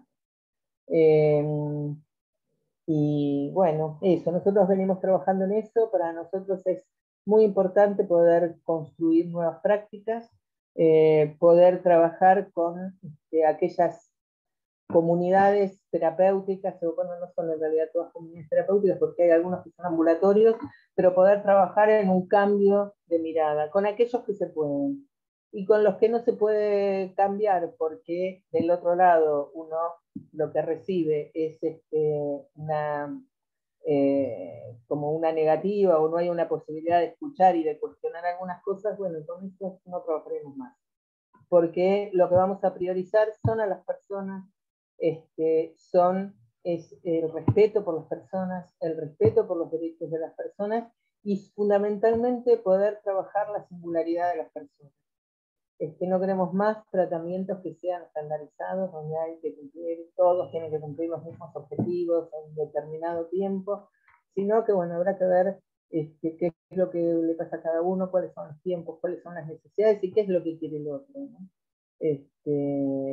Y bueno, eso, nosotros venimos trabajando en eso. Para nosotros es muy importante poder construir nuevas prácticas, poder trabajar con aquellas comunidades terapéuticas, o bueno, no son en realidad todas comunidades terapéuticas porque hay algunos que son ambulatorios, pero poder trabajar en un cambio de mirada con aquellos que se pueden y con los que no se puede cambiar porque del otro lado uno lo que recibe es como una negativa o no hay una posibilidad de escuchar y de cuestionar algunas cosas. Bueno, con eso no trabajaremos más, porque lo que vamos a priorizar son a las personas, es el respeto por las personas, el respeto por los derechos de las personas y fundamentalmente poder trabajar la singularidad de las personas. No queremos más tratamientos que sean estandarizados, donde hay que cumplir, todos tienen que cumplir los mismos objetivos en determinado tiempo, sino que bueno, habrá que ver qué es lo que le pasa a cada uno, cuáles son los tiempos, cuáles son las necesidades y qué es lo que quiere el otro, ¿no?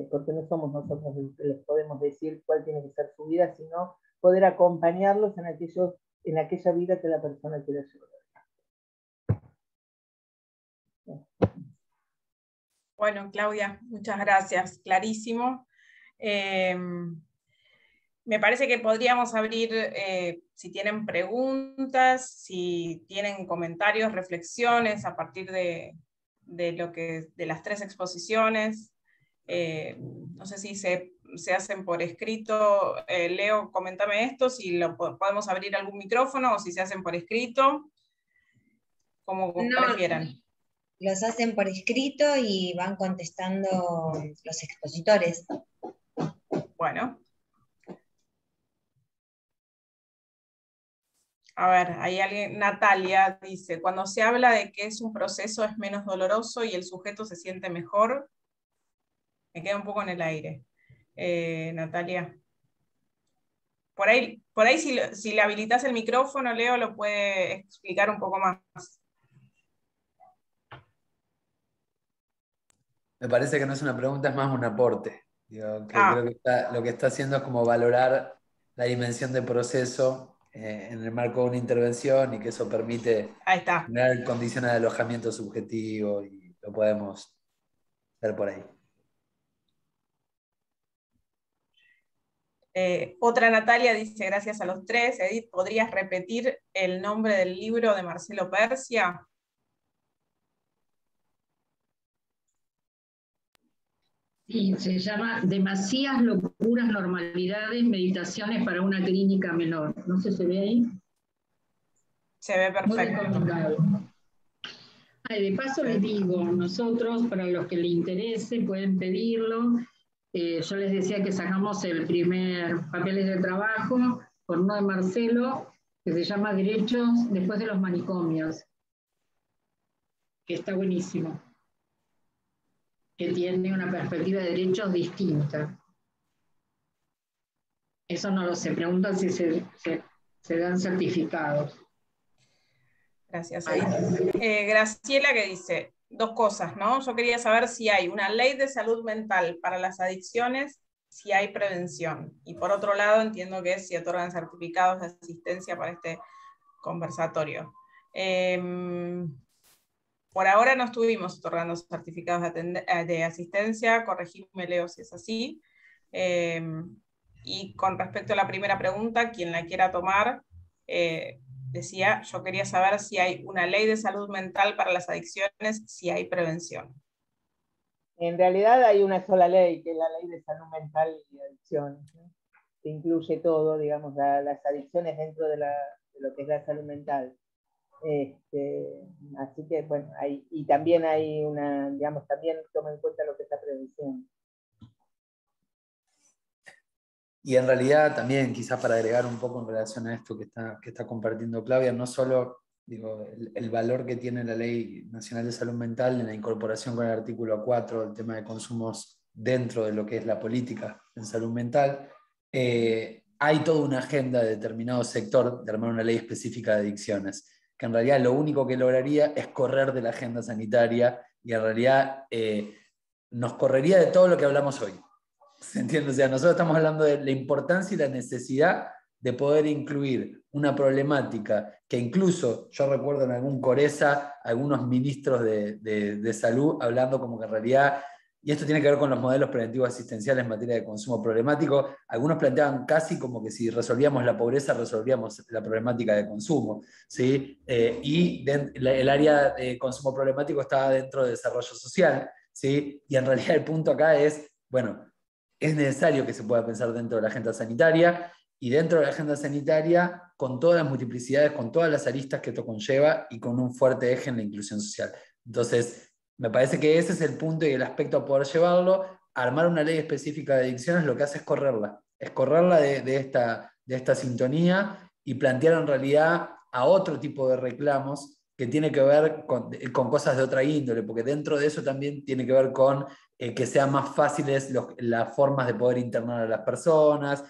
Porque no somos nosotros los que les podemos decir cuál tiene que ser su vida, sino poder acompañarlos en aquella vida que la persona quiere llevar. Bueno, Claudia, muchas gracias, clarísimo. Me parece que podríamos abrir, si tienen preguntas, si tienen comentarios, reflexiones a partir de las 3 exposiciones. No sé si se hacen por escrito. Leo, coméntame esto, si podemos abrir algún micrófono o si se hacen por escrito, como prefieran. Los hacen por escrito y van contestando los expositores. Bueno. A ver, hay alguien, Natalia dice, cuando se habla de que es un proceso es menos doloroso y el sujeto se siente mejor, me queda un poco en el aire. Natalia. Por ahí si le habilitas el micrófono, Leo lo puede explicar un poco más. Me parece que no es una pregunta, es más un aporte. Digo, que creo que lo que está haciendo es como valorar la dimensión de proceso en el marco de una intervención y que eso permite Ahí está. generar condiciones de alojamiento subjetivo y lo podemos ver por ahí. Otra Natalia dice, gracias a los tres. Edith, ¿podrías repetir el nombre del libro de Marcelo Persia? Sí, se llama Demasiadas locuras, normalidades, meditaciones para una clínica menor. No sé si se ve ahí. Se ve Muy perfecto. recomendado. Ay, de paso les digo, nosotros, para los que les interese, pueden pedirlo. Yo les decía que sacamos el primer papeles de trabajo por uno de Marcelo, que se llama Derechos después de los manicomios, que está buenísimo, que tiene una perspectiva de derechos distinta. Eso no lo sé, preguntan si se dan certificados. Gracias, Edith. Graciela que dice, dos cosas, ¿no? Yo quería saber si hay una ley de salud mental para las adicciones, si hay prevención. Y por otro lado, entiendo que es si otorgan certificados de asistencia para este conversatorio. Por ahora no estuvimos otorgando certificados de asistencia, corregime, Leo, si es así. Y con respecto a la primera pregunta, quien la quiera tomar, decía, yo quería saber si hay una ley de salud mental para las adicciones, si hay prevención. En realidad hay una sola ley, que es la ley de salud mental y adicciones, ¿no? Que incluye todo, digamos, las adicciones dentro de lo que es la salud mental. Así que, bueno, y también hay una, digamos, también toma en cuenta lo que es la prevención. Y en realidad también, quizás para agregar un poco en relación a esto que está compartiendo Claudia, no solo digo, el valor que tiene la Ley Nacional de Salud Mental en la incorporación con el artículo 4 del tema de consumos dentro de lo que es la política en salud mental, hay toda una agenda de determinado sector de armar una ley específica de adicciones, que en realidad lo único que lograría es correr de la agenda sanitaria y en realidad nos correría de todo lo que hablamos hoy. ¿Se entiende? O sea, nosotros estamos hablando de la importancia y la necesidad de poder incluir una problemática que incluso yo recuerdo en algún Coresa, algunos ministros de salud hablando como que en realidad, y esto tiene que ver con los modelos preventivos asistenciales en materia de consumo problemático, algunos planteaban casi como que si resolvíamos la pobreza, resolvíamos la problemática de consumo, ¿sí? El área de consumo problemático estaba dentro de desarrollo social, ¿sí? Y en realidad el punto acá es, bueno, es necesario que se pueda pensar dentro de la agenda sanitaria y dentro de la agenda sanitaria con todas las multiplicidades, con todas las aristas que esto conlleva y con un fuerte eje en la inclusión social. Entonces, me parece que ese es el punto y el aspecto a poder llevarlo. Armar una ley específica de adicciones lo que hace es correrla de esta sintonía y plantear en realidad a otro tipo de reclamos que tiene que ver con cosas de otra índole, porque dentro de eso también tiene que ver con que sean más fáciles las formas de poder internar a las personas,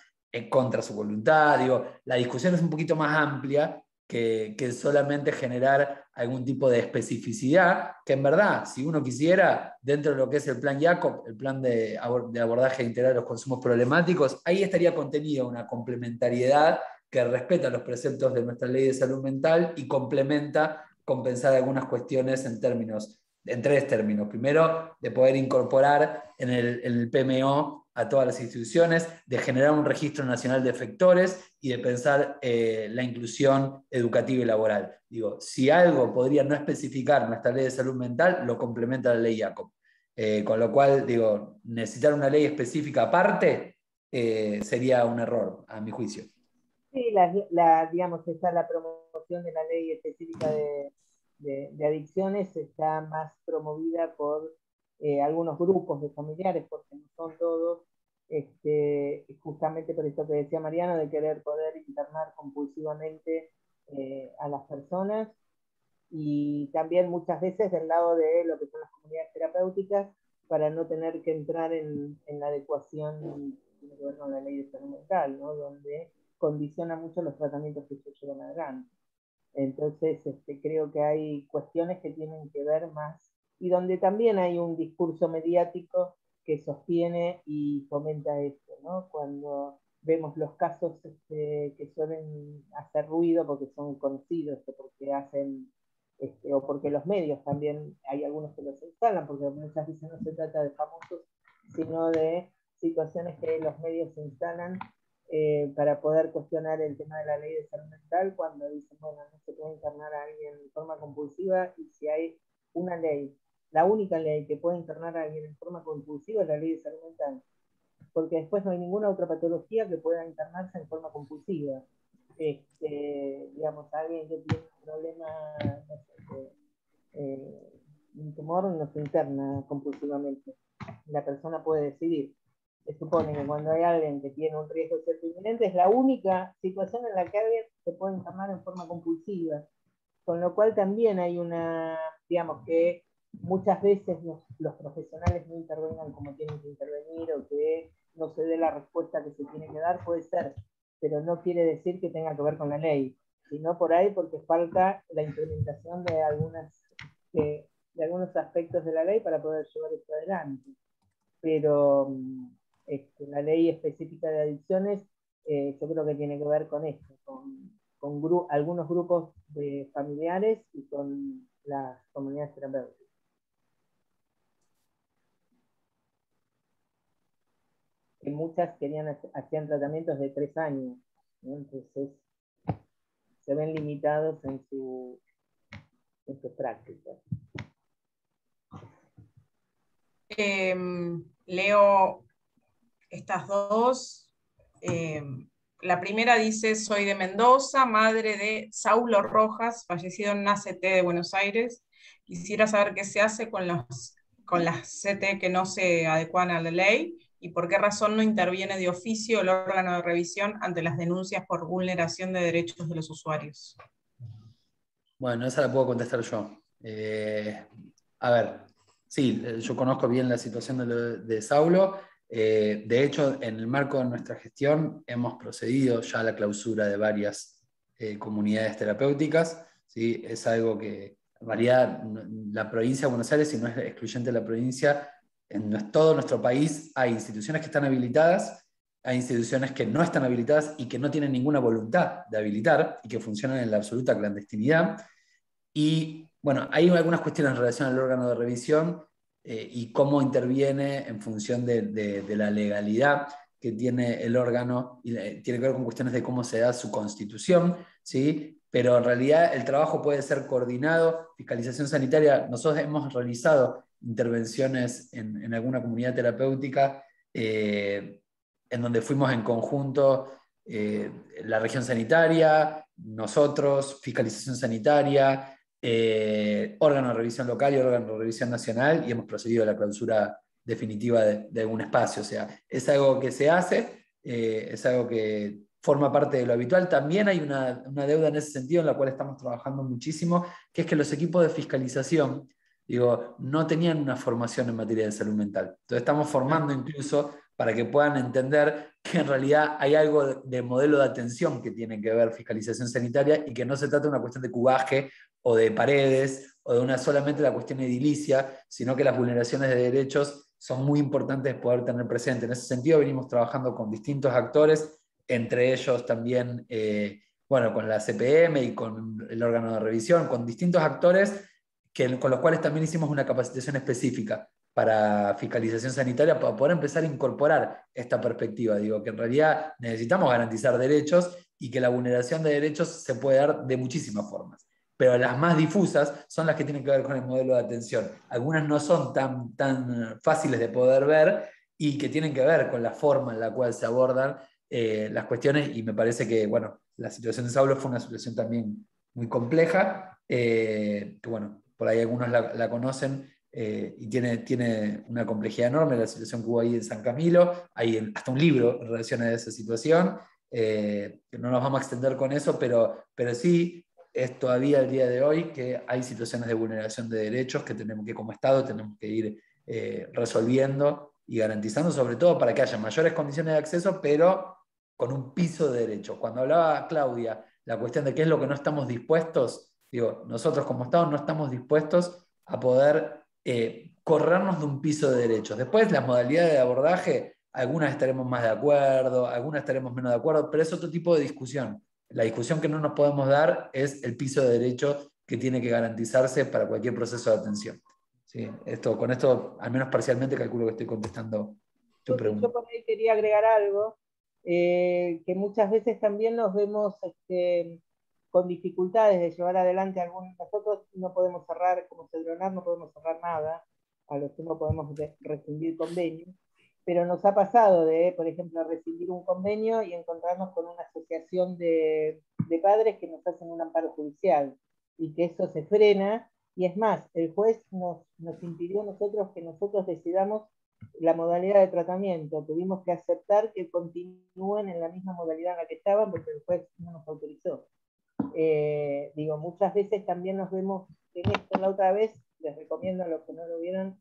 contra su voluntad. Digo, la discusión es un poquito más amplia que solamente generar algún tipo de especificidad, que en verdad, si uno quisiera, dentro de lo que es el plan Jacob, el plan de abordaje integral de los consumos problemáticos, ahí estaría contenida una complementariedad que respeta los preceptos de nuestra ley de salud mental y complementa compensar algunas cuestiones en tres términos. Primero, de poder incorporar en el PMO a todas las instituciones, de generar un registro nacional de efectores y de pensar la inclusión educativa y laboral. Digo, si algo podría no especificar nuestra ley de salud mental, lo complementa la ley Jacob. Con lo cual, digo, necesitar una ley específica aparte sería un error, a mi juicio. Sí, digamos, está la promoción de la ley específica de adicciones, está más promovida por algunos grupos de familiares, porque no son todos, justamente por esto que decía Mariano, de querer poder internar compulsivamente a las personas, y también muchas veces del lado de lo que son las comunidades terapéuticas, para no tener que entrar en la adecuación que tiene que ver con la ley de salud mental, ¿no? Donde condiciona mucho los tratamientos que se llevan adelante. Entonces, creo que hay cuestiones que tienen que ver más, y donde también hay un discurso mediático que sostiene y fomenta esto, ¿no? Cuando vemos los casos que suelen hacer ruido porque son conocidos o porque hacen, o porque los medios también, hay algunos que los instalan, porque muchas veces no se trata de famosos, sino de situaciones que los medios instalan para poder cuestionar el tema de la ley de salud mental, cuando dicen, bueno, no se puede internar a alguien en forma compulsiva, y si hay una ley, la única ley que puede internar a alguien en forma compulsiva es la ley de salud mental, porque después no hay ninguna otra patología que pueda internarse en forma compulsiva. Digamos, alguien que tiene un problema, no sé, un tumor no se interna compulsivamente. La persona puede decidir. Se supone que cuando hay alguien que tiene un riesgo cierto inminente, es la única situación en la que alguien se puede internar en forma compulsiva. Con lo cual también hay una, digamos, que muchas veces los profesionales no intervengan como tienen que intervenir, o que no se dé la respuesta que se tiene que dar, puede ser, pero no quiere decir que tenga que ver con la ley, sino por ahí porque falta la implementación de algunos aspectos de la ley para poder llevar esto adelante. Pero la ley específica de adicciones, yo creo que tiene que ver con esto, con algunos grupos de familiares y con las comunidades terapéuticas. Que muchas hacían tratamientos de 3 años, ¿no? Entonces se ven limitados en sus prácticas. Leo estas dos. La primera dice: soy de Mendoza, madre de Saulo Rojas, fallecido en una CT de Buenos Aires. Quisiera saber qué se hace con las CT que no se adecuan a la ley, y por qué razón no interviene de oficio el órgano de revisión ante las denuncias por vulneración de derechos de los usuarios. Bueno, esa la puedo contestar yo. A ver, sí, yo conozco bien la situación de Saulo. De hecho, en el marco de nuestra gestión hemos procedido ya a la clausura de varias comunidades terapéuticas. ¿Sí? Es algo que, en realidad, la provincia de Buenos Aires, y no es excluyente de la provincia, en todo nuestro país hay instituciones que están habilitadas, hay instituciones que no están habilitadas y que no tienen ninguna voluntad de habilitar y que funcionan en la absoluta clandestinidad. Y bueno, hay algunas cuestiones en relación al órgano de revisión y cómo interviene en función de la legalidad que tiene el órgano, y tiene que ver con cuestiones de cómo se da su constitución, ¿sí? Pero en realidad el trabajo puede ser coordinado. Fiscalización sanitaria, nosotros hemos realizado intervenciones en alguna comunidad terapéutica en donde fuimos en conjunto, la región sanitaria, nosotros, fiscalización sanitaria, órgano de revisión local y órgano de revisión nacional, y hemos procedido a la clausura definitiva de algún espacio. O sea, es algo que se hace, es algo que forma parte de lo habitual. También hay una deuda en ese sentido, en la cual estamos trabajando muchísimo, que es que los equipos de fiscalización, no tenían una formación en materia de salud mental. Entonces estamos formando incluso para que puedan entender que en realidad hay algo de modelo de atención que tiene que ver fiscalización sanitaria, y que no se trata de una cuestión de cubaje o de paredes o de solamente la cuestión edilicia, sino que las vulneraciones de derechos son muy importantes poder tener presente. En ese sentido venimos trabajando con distintos actores, entre ellos también con la CPM y con el órgano de revisión, con distintos actores con los cuales también hicimos una capacitación específica para fiscalización sanitaria, para poder empezar a incorporar esta perspectiva. Que en realidad necesitamos garantizar derechos, y que la vulneración de derechos se puede dar de muchísimas formas. Pero las más difusas son las que tienen que ver con el modelo de atención. Algunas no son tan fáciles de poder ver, y que tienen que ver con la forma en la cual se abordan las cuestiones, y me parece que la situación de Saulo fue una situación también muy compleja, que por ahí algunos la conocen, y tiene una complejidad enorme la situación que hubo ahí en San Camilo. Hay hasta un libro en relación a esa situación, que no nos vamos a extender con eso, pero sí es todavía el día de hoy que hay situaciones de vulneración de derechos que como Estado tenemos que ir resolviendo y garantizando, sobre todo para que haya mayores condiciones de acceso, pero con un piso de derechos. Cuando hablaba Claudia la cuestión de qué es lo que no estamos dispuestos, nosotros como Estado no estamos dispuestos a poder corrernos de un piso de derechos. Después, las modalidades de abordaje, algunas estaremos más de acuerdo, algunas estaremos menos de acuerdo, pero es otro tipo de discusión. La discusión que no nos podemos dar es el piso de derecho que tiene que garantizarse para cualquier proceso de atención. ¿Sí? Con esto, al menos parcialmente, calculo que estoy contestando tu pregunta. Yo por ahí quería agregar algo, que muchas veces también nos vemos con dificultades de llevar adelante algunos. Nosotros no podemos cerrar, como Cedronar, no podemos cerrar nada, a lo que no podemos rescindir convenios, pero nos ha pasado de, por ejemplo, rescindir un convenio y encontrarnos con una asociación de padres que nos hacen un amparo judicial, y que eso se frena, y es más, el juez nos impidió a nosotros que nosotros decidamos la modalidad de tratamiento. Tuvimos que aceptar que continúen en la misma modalidad en la que estaban, porque el juez no nos autorizó. Digo, muchas veces también nos vemos en esto. La otra vez, les recomiendo a los que no lo vieron,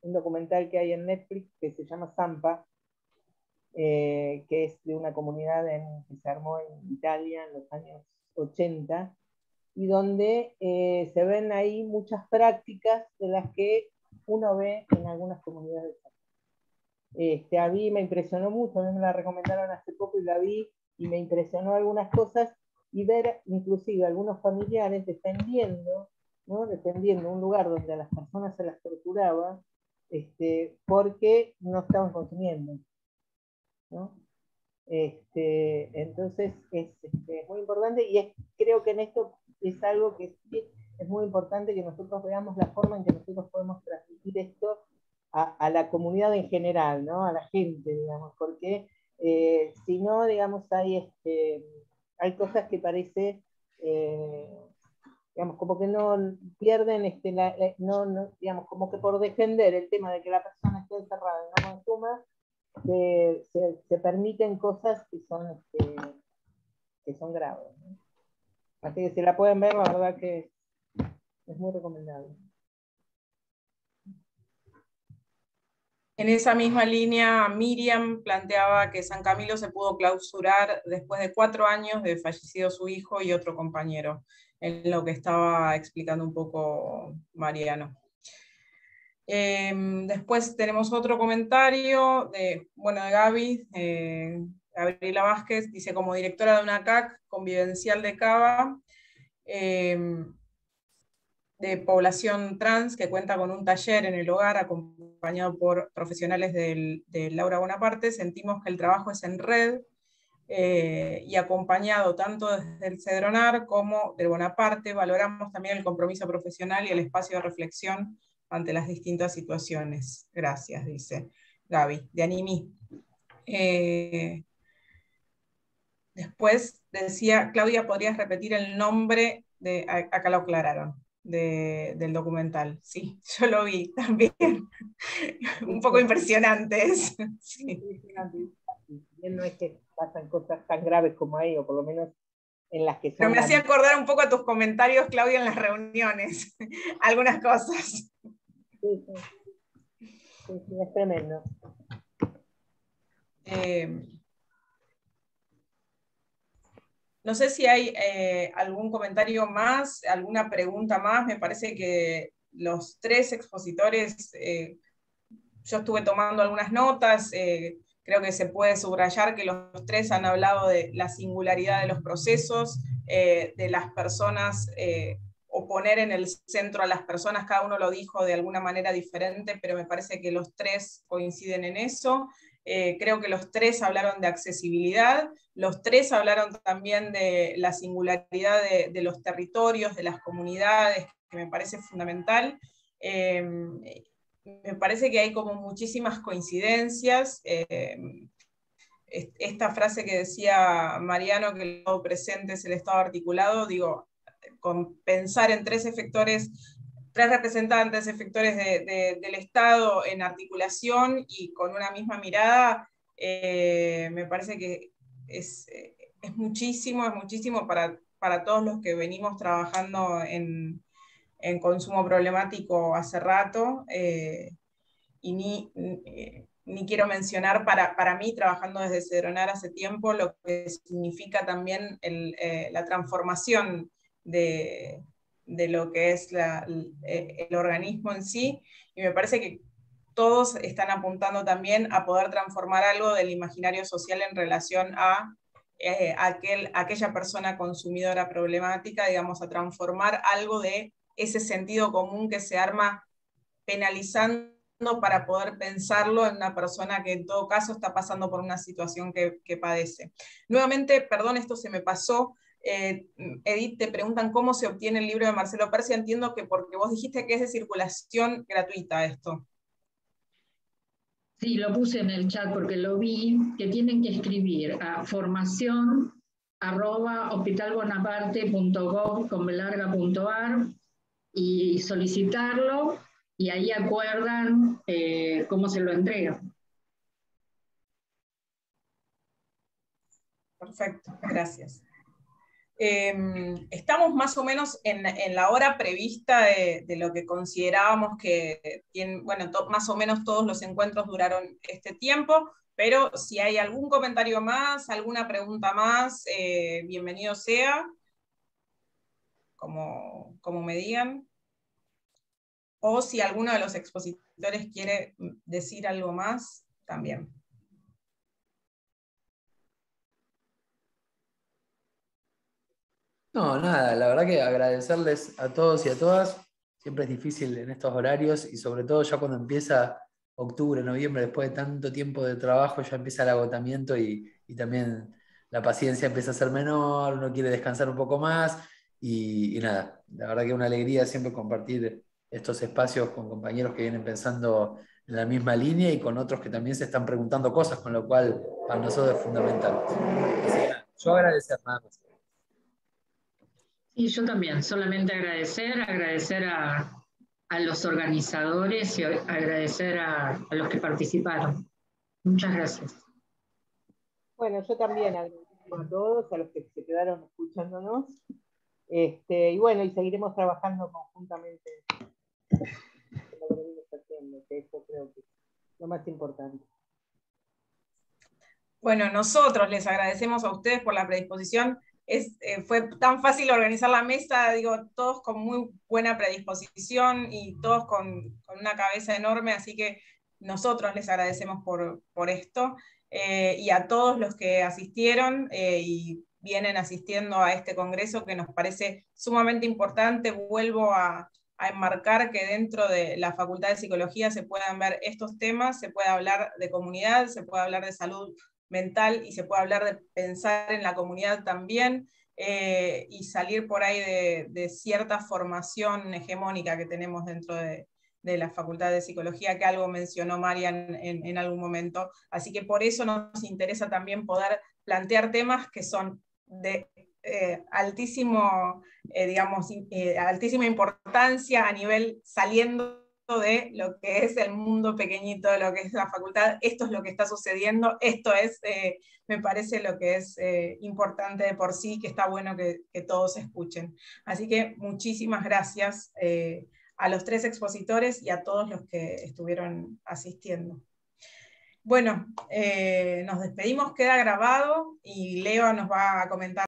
un documental que hay en Netflix que se llama Zampa, que es de una comunidad que se armó en Italia en los años 80, y donde se ven ahí muchas prácticas de las que uno ve en algunas comunidades. A mí me impresionó mucho, a mí me la recomendaron hace poco y la vi, y me impresionó algunas cosas, y ver inclusive algunos familiares defendiendo, ¿no? Defendiendo un lugar donde a las personas se las torturaba, porque no estaban consumiendo, ¿no? Entonces es muy importante, y creo que en esto es algo que sí es muy importante que nosotros veamos la forma en que nosotros podemos transmitir esto a la comunidad en general, ¿no? A la gente, digamos, porque si no, digamos, hay cosas que parece, digamos, como que no pierden, digamos, como que por defender el tema de que la persona esté encerrada y no consuma, se permiten cosas que son graves, ¿no? Así que si la pueden ver, la verdad que es muy recomendable. En esa misma línea, Miriam planteaba que San Camilo se pudo clausurar después de 4 años de fallecido su hijo y otro compañero, en lo que estaba explicando un poco Mariano. Después tenemos otro comentario de Gaby, Gabriela Vázquez, dice: como directora de una CAC convivencial de Cava, de población trans, que cuenta con un taller en el hogar acompañado por profesionales de Laura Bonaparte, sentimos que el trabajo es en red, y acompañado tanto desde el Cedronar como del Bonaparte. Valoramos también el compromiso profesional y el espacio de reflexión ante las distintas situaciones. Gracias, dice Gaby, de Animi. Después decía, Claudia, ¿podrías repetir el nombre acá lo aclararon, del documental? Sí, yo lo vi también. Un poco impresionante es. Sí. No es que pasan cosas tan graves como ahí, o por lo menos en las que son. Pero me hacía acordar un poco a tus comentarios, Claudia, en las reuniones. Algunas cosas. Sí, es tremendo. No sé si hay algún comentario más, alguna pregunta más. Me parece que los 3 expositores, yo estuve tomando algunas notas, creo que se puede subrayar que los 3 han hablado de la singularidad de los procesos, de las personas, o poner en el centro a las personas. Cada uno lo dijo de alguna manera diferente, pero me parece que los 3 coinciden en eso. Creo que los 3 hablaron de accesibilidad, los 3 hablaron también de la singularidad de los territorios, de las comunidades, que me parece fundamental. Me parece que hay como muchísimas coincidencias. Esta frase que decía Mariano, que el estado presente es el estado articulado, digo, con pensar en 3 efectores, 3 representantes, efectores del Estado en articulación y con una misma mirada, me parece que es muchísimo para todos los que venimos trabajando en consumo problemático hace rato, y ni quiero mencionar para mí, trabajando desde Cedronar hace tiempo, lo que significa también la transformación de lo que es el organismo en sí, y me parece que todos están apuntando también a poder transformar algo del imaginario social en relación a aquella persona consumidora problemática, digamos, a transformar algo de ese sentido común que se arma penalizando para poder pensarlo en una persona que en todo caso está pasando por una situación que padece. Nuevamente, perdón, esto se me pasó. Edith, te preguntan cómo se obtiene el libro de Marcelo Persia. Entiendo que porque vos dijiste que es de circulación gratuita esto. Sí, lo puse en el chat porque lo vi, que tienen que escribir a formacion@hospitalbonaparte.gov.ar y solicitarlo, y ahí acuerdan cómo se lo entrega. Perfecto, gracias. Estamos más o menos en la hora prevista de lo que considerábamos que, bueno, más o menos todos los encuentros duraron este tiempo, pero si hay algún comentario más, alguna pregunta más, bienvenido sea, como me digan. O si alguno de los expositores quiere decir algo más, también. No, nada, la verdad que agradecerles a todos y a todas. Siempre es difícil en estos horarios y sobre todo ya cuando empieza octubre, noviembre, después de tanto tiempo de trabajo, ya empieza el agotamiento y también la paciencia empieza a ser menor, uno quiere descansar un poco más y nada, la verdad que es una alegría siempre compartir estos espacios con compañeros que vienen pensando en la misma línea y con otros que también se están preguntando cosas, con lo cual para nosotros es fundamental. Así que nada, yo agradecer nada más. Y yo también, solamente agradecer a los organizadores y agradecer a los que participaron. Muchas gracias. Bueno, yo también agradezco a todos, a los que se quedaron escuchándonos. Y bueno, y seguiremos trabajando conjuntamente en lo que venimos haciendo, que eso creo que es lo más importante. Bueno, nosotros les agradecemos a ustedes por la predisposición. Fue tan fácil organizar la mesa, digo, todos con muy buena predisposición y todos con una cabeza enorme, así que nosotros les agradecemos por esto. Y a todos los que asistieron y vienen asistiendo a este congreso que nos parece sumamente importante. Vuelvo a enmarcar que dentro de la Facultad de Psicología se puedan ver estos temas, se puede hablar de comunidad, se puede hablar de salud mental y se puede hablar de pensar en la comunidad también, y salir por ahí de cierta formación hegemónica que tenemos dentro de la Facultad de Psicología, que algo mencionó Marian en algún momento. Así que por eso nos interesa también poder plantear temas que son de altísima importancia a nivel saliendo de lo que es el mundo pequeñito, de lo que es la facultad. Esto es lo que está sucediendo, esto es, me parece lo que es importante de por sí, que está bueno que todos escuchen. Así que muchísimas gracias a los 3 expositores y a todos los que estuvieron asistiendo. Bueno, nos despedimos, queda grabado y Leo nos va a comentar